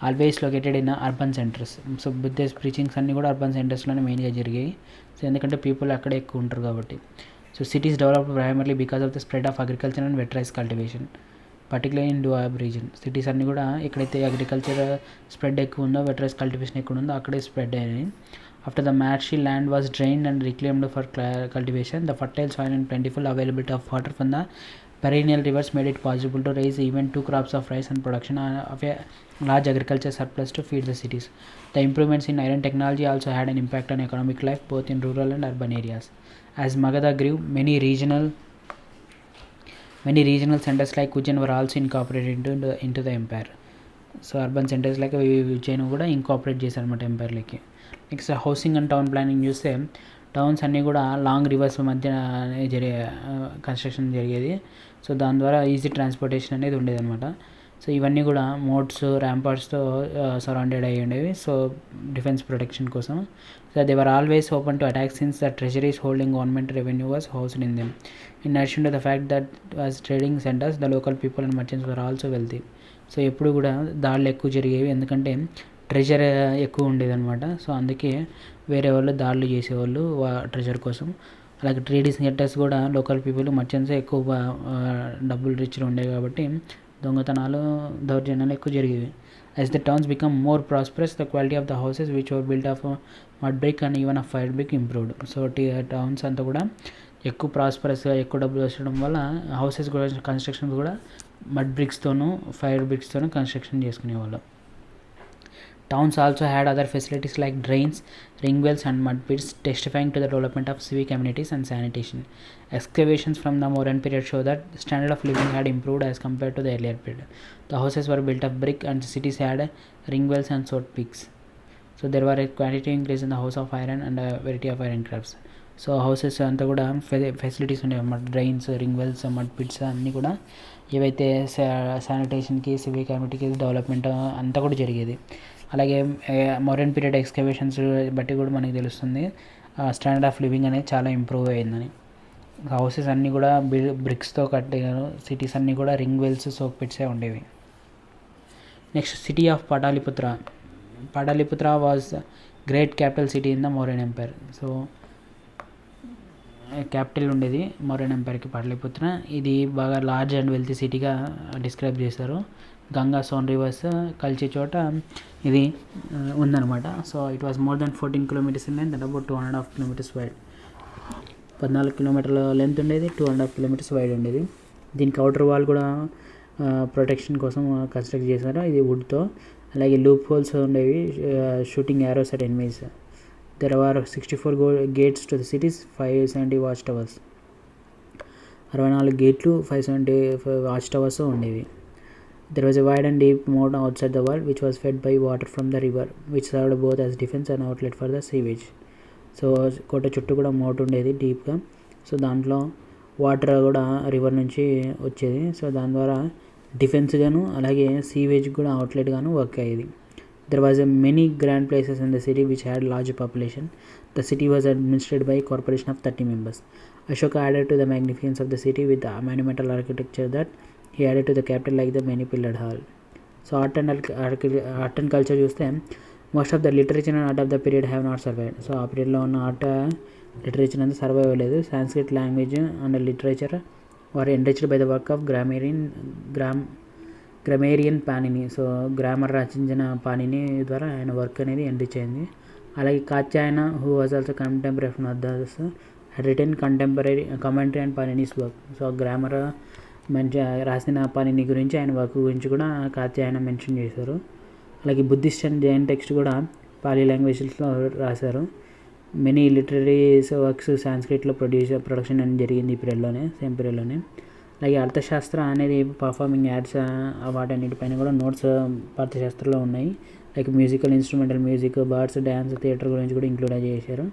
always located in urban centers. So Buddhist preachings అన్నీ కూడా urban సెంటర్స్లోనే మెయిన్గా జరిగాయి. So ఎందుకంటే పీపుల్ అక్కడే ఎక్కువ ఉంటారు కాబట్టి. So cities developed primarily because of the spread of agriculture and wet rice cultivation, particularly in Doab region. Cities అన్నీ కూడా ఎక్కడైతే అగ్రికల్చర్ స్ప్రెడ్ ఎక్కువ ఉందో, వెట్ రైస్ కల్టివేషన్ ఎక్కువ ఉందో అక్కడే స్ప్రెడ్ అయ్యాయి. After the marshy land was drained and reclaimed for cultivation, the fertile soil and plentiful availability of water from the perennial rivers made it possible to raise even 2 crops of rice and production of a large agriculture surplus to feed the cities. The improvements in iron technology also had an impact on economic life both in rural and urban areas. As Magadha grew, many regional centers like Ujjain were also incorporated into the empire. So urban centres like విజయను కూడా incorporate చేశారన్నమాట ఎంపైర్లకి. Next housing and town planning చూస్తే towns అన్నీ కూడా long rivers మధ్య construction జరిగేది. So దాని ద్వారా ఈజీ ట్రాన్స్పోర్టేషన్ అనేది ఉండేదన్నమాట. సో ఇవన్నీ కూడా మోట్స్ ర్యాంపార్ట్స్తో సరౌండెడ్ అయ్యి ఉండేవి, సో డిఫెన్స్ ప్రొటెక్షన్ కోసం. So they were always open to attack since the treasuries holding government revenue was housed in them. In addition to the fact that was trading centres the local people and merchants were also wealthy. So ఎప్పుడు కూడా దాడులు ఎక్కువ జరిగేవి, ఎందుకంటే treasure ఎక్కువ ఉండేదన్నమాట. So అందుకే వేరే వాళ్ళు దాడులు చేసేవాళ్ళు ట్రెజర్ కోసం. అలాగే ట్రేడింగ్ సెంటర్స్ కూడా లోకల్ పీపుల్ మర్చెంట్స్ ఎక్కువ డబ్బులు రిచ్లు ఉండేవి కాబట్టి దొంగతనాలు దౌర్జన్యాలు ఎక్కువ జరిగేవి. As the towns become more prosperous the quality of the houses which were built of mud brick and even of fire brick improved. So towns అంతా కూడా ఎక్కువ ప్రాస్పరస్గా ఎక్కువ డబ్బులు వచ్చడం వల్ల హౌసెస్ కూడా కన్స్ట్రక్షన్స్ కూడా మడ్ బ్రిక్స్తోనూ ఫైర్ బ్రిక్స్తోనూ కన్స్ట్రక్షన్ చేసుకునేవాళ్ళు. Towns also had other facilities like drains, ring wells and mud pits, testifying to the development of civic amenities and sanitation. Excavations from the modern period show that the standard of living had improved as compared to the earlier period. The houses were built of brick and cities had ring wells and salt pits. So there were a quantitative increase in the house of iron and a variety of iron crafts. So houses అంతా కూడా facilities ఉండేవి అన్నమాట. Drains, ring wells, mud pits అన్నీ కూడా ఏవైతే శానిటేషన్కి civic కమ్యూనిటీకి development అంతా కూడా జరిగేది. అలాగే మోడర్న్ పీరియడ్ ఎక్స్కవేషన్స్ బట్టి కూడా మనకి తెలుస్తుంది స్టాండర్డ్ ఆఫ్ లివింగ్ అనేది చాలా ఇంప్రూవ్ అయ్యిందని. హౌసెస్ అన్నీ కూడా బ్రిక్స్తో కట్టారు. సిటీస్ అన్నీ కూడా రింగ్ వెల్స్, సోక్ పిట్సే ఉండేవి. Next city of Pataliputra. Pataliputra was great capital city in the Mauryan empire. So capital ఉండేది మౌర్యన్ ఎంపైర్కి పాటలిపుత్ర. ఇది బాగా లార్జ్ అండ్ వెల్తీ సిటీగా డిస్క్రైబ్ చేశారు. గంగా, సోన్ రివర్స్ కలిసే చోట ఇది ఉందన్నమాట. So it was more than 14 kilometers in length and about 2.5 kilometers wide. 14 kilometers length ఉండేది, 2.5 kilometers వైడ్ ఉండేది. దీనికి అవుటర్ వాల్ కూడా ప్రొటెక్షన్ కోసం కన్స్ట్రక్ట్ చేశారు, ఇది వుడ్తో. అలాగే లూప్ హోల్స్ ఉండేవి, shooting arrows at enemies. There were 64 gates to the cities, 570 watch towers. 64 గేట్లు, 570 వాచ్ టవర్స్ ఉండేవి. There was a wide and deep moat outside the wall which was fed by water from the river which served both as defense and outlet for the sewage. So కోట చుట్టూ కూడా మోట్ ఉండేది డీప్గా. So దాంట్లో water కూడా river నుంచి వచ్చేది. So దాని ద్వారా డిఫెన్స్ గాను అలాగే సీవేజ్ కూడా అవుట్లెట్ గాను వర్క్ అయ్యేది. There was a many grand places in the city which had large population. The city was administered by a corporation of 30 members. Ashoka added to the magnificence of the city with the monumental architecture that he added to the capital like the many pillared hall. So art and culture చూస్తే most of the literature and art of the period have not survived. So ఆ పీరియడ్లో ఉన్న art literature అంతా survive అవ్వలేదు. Sanskrit language and literature were enriched by the work of grammarian Panini. So grammar రచించిన పాణిని ద్వారా ఆయన work అనేది ఎంరిచ్ అయింది. అలాగే Katyayana who was also contemporary of Nandas had written commentary and Panini's work. So grammar మంచి రాసిన పాణిని గురించి ఆయన వర్క్ గురించి కూడా కాత్యాయన మెన్షన్ చేశారు. అలాగే బుద్ధిస్ట్ అండ్ జైన్ టెక్స్ట్ కూడా పాలీ లాంగ్వేజెస్లో రాశారు. మెనీ లిటరరీ వర్క్స్ సాంస్క్రిట్లో ప్రొడక్షన్ అనేది జరిగింది ఈ పీరియడ్లోనే, సేమ్ పీరియడ్లోనే. అలాగే అర్థశాస్త్ర అనేది పర్ఫార్మింగ్ యాడ్స్ వాటన్నిటిపైన కూడా నోట్స్ అర్థశాస్త్రంలో ఉన్నాయి. Like musical, instrumental music, birds, dance, theatre గురించి కూడా ఇంక్లూడ్ చేశారు.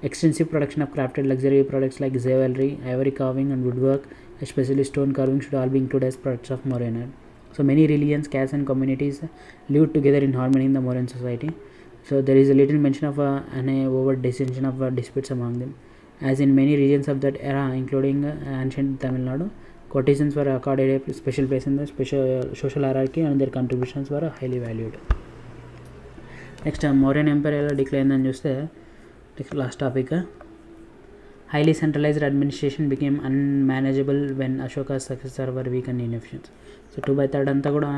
Extensive production of crafted luxury products like jewellery, ivory carving and wood work, especially stone carving should all be include as products of Mauryan art. So many religions, castes and communities live together in harmony in the Mauryan society. So there is a little mention of an over dissension of disputes among them. As in many regions of that era, including ancient Tamilnadu, courtesans were accorded a special place in the social hierarchy and their contributions were highly valued. Next, Mauryan Empire ఎలా decline అని చూస్తే last topic, highly centralized administration became unmanageable when Ashoka's successor were weak and inefficient. So 2/3 అంతా కూడా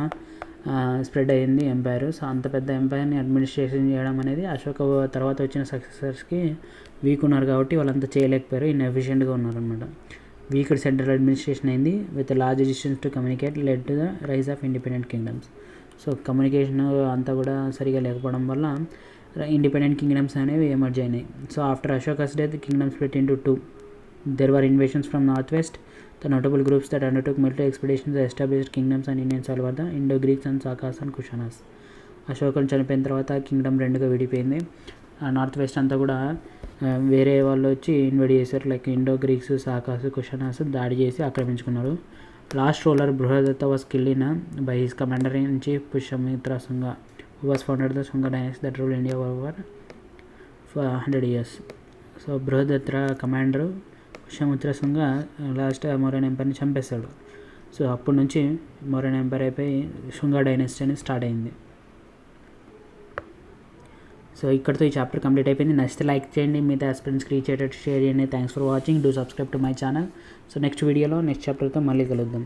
spread అయ్యింది umpire. So అంత పెద్ద ఎంపైర్ని administration చేయడం అనేది అశోక తర్వాత వచ్చిన సక్సెసర్స్కి వీక్ ఉన్నారు కాబట్టి వాళ్ళంతా చేయలేకపోయారు, ఇన్ఎఫిషియెంట్గా ఉన్నారనమాట. వీక్డ్ సెంట్రల్ అడ్మినిస్ట్రేషన్ అయింది with large distance to communicate led to the rise of independent kingdoms. So communication అంతా కూడా సరిగా లేకపోవడం వల్ల ఇండిపెండెంట్ కింగ్డమ్స్ అనేవి ఎమర్జ్ అయినాయి. So after Ashoka's death kingdom split into 2. There were invasions from northwest. The notable groups that undertook military expeditions established kingdoms and Indians all were the Indo-Greeks and Sakas and Kushanas. అశోకం చనిపోయిన తర్వాత Kingdom రెండుగా విడిపోయింది. North west అంతా కూడా వేరే వాళ్ళు వచ్చి invade చేశారు, like Indo Greeks, Sakas, Kushanas దాడి చేసి ఆక్రమించుకున్నారు. Last ruler Brihadratha was killed in by his commander in chief Pushyamitra Shunga who was founded the Shunga dynasty that rule India over 100 years. So Brihadratha commander Pushyamitra Shunga last Mauryan ఎంపైర్ని చంపేస్తాడు. సో అప్పటి నుంచి మౌర్యన్ ఎంపైర్ అయిపోయి శుంగ డైనస్టీ అనేది స్టార్ట్ అయింది. సో ఇక్కడితో ఈ చాప్టర్ కంప్లీట్ అయిపోయింది. నచ్చితే లైక్ చేయండి, మిగతా ఆస్పిరెంట్స్కి రీచ్ అయ్యేటట్టు షేర్ చేయండి. Thanks for watching. Do subscribe to my channel. So next వీడియోలో నెక్స్ట్ చాప్టర్తో మళ్ళీ కలుద్దాం.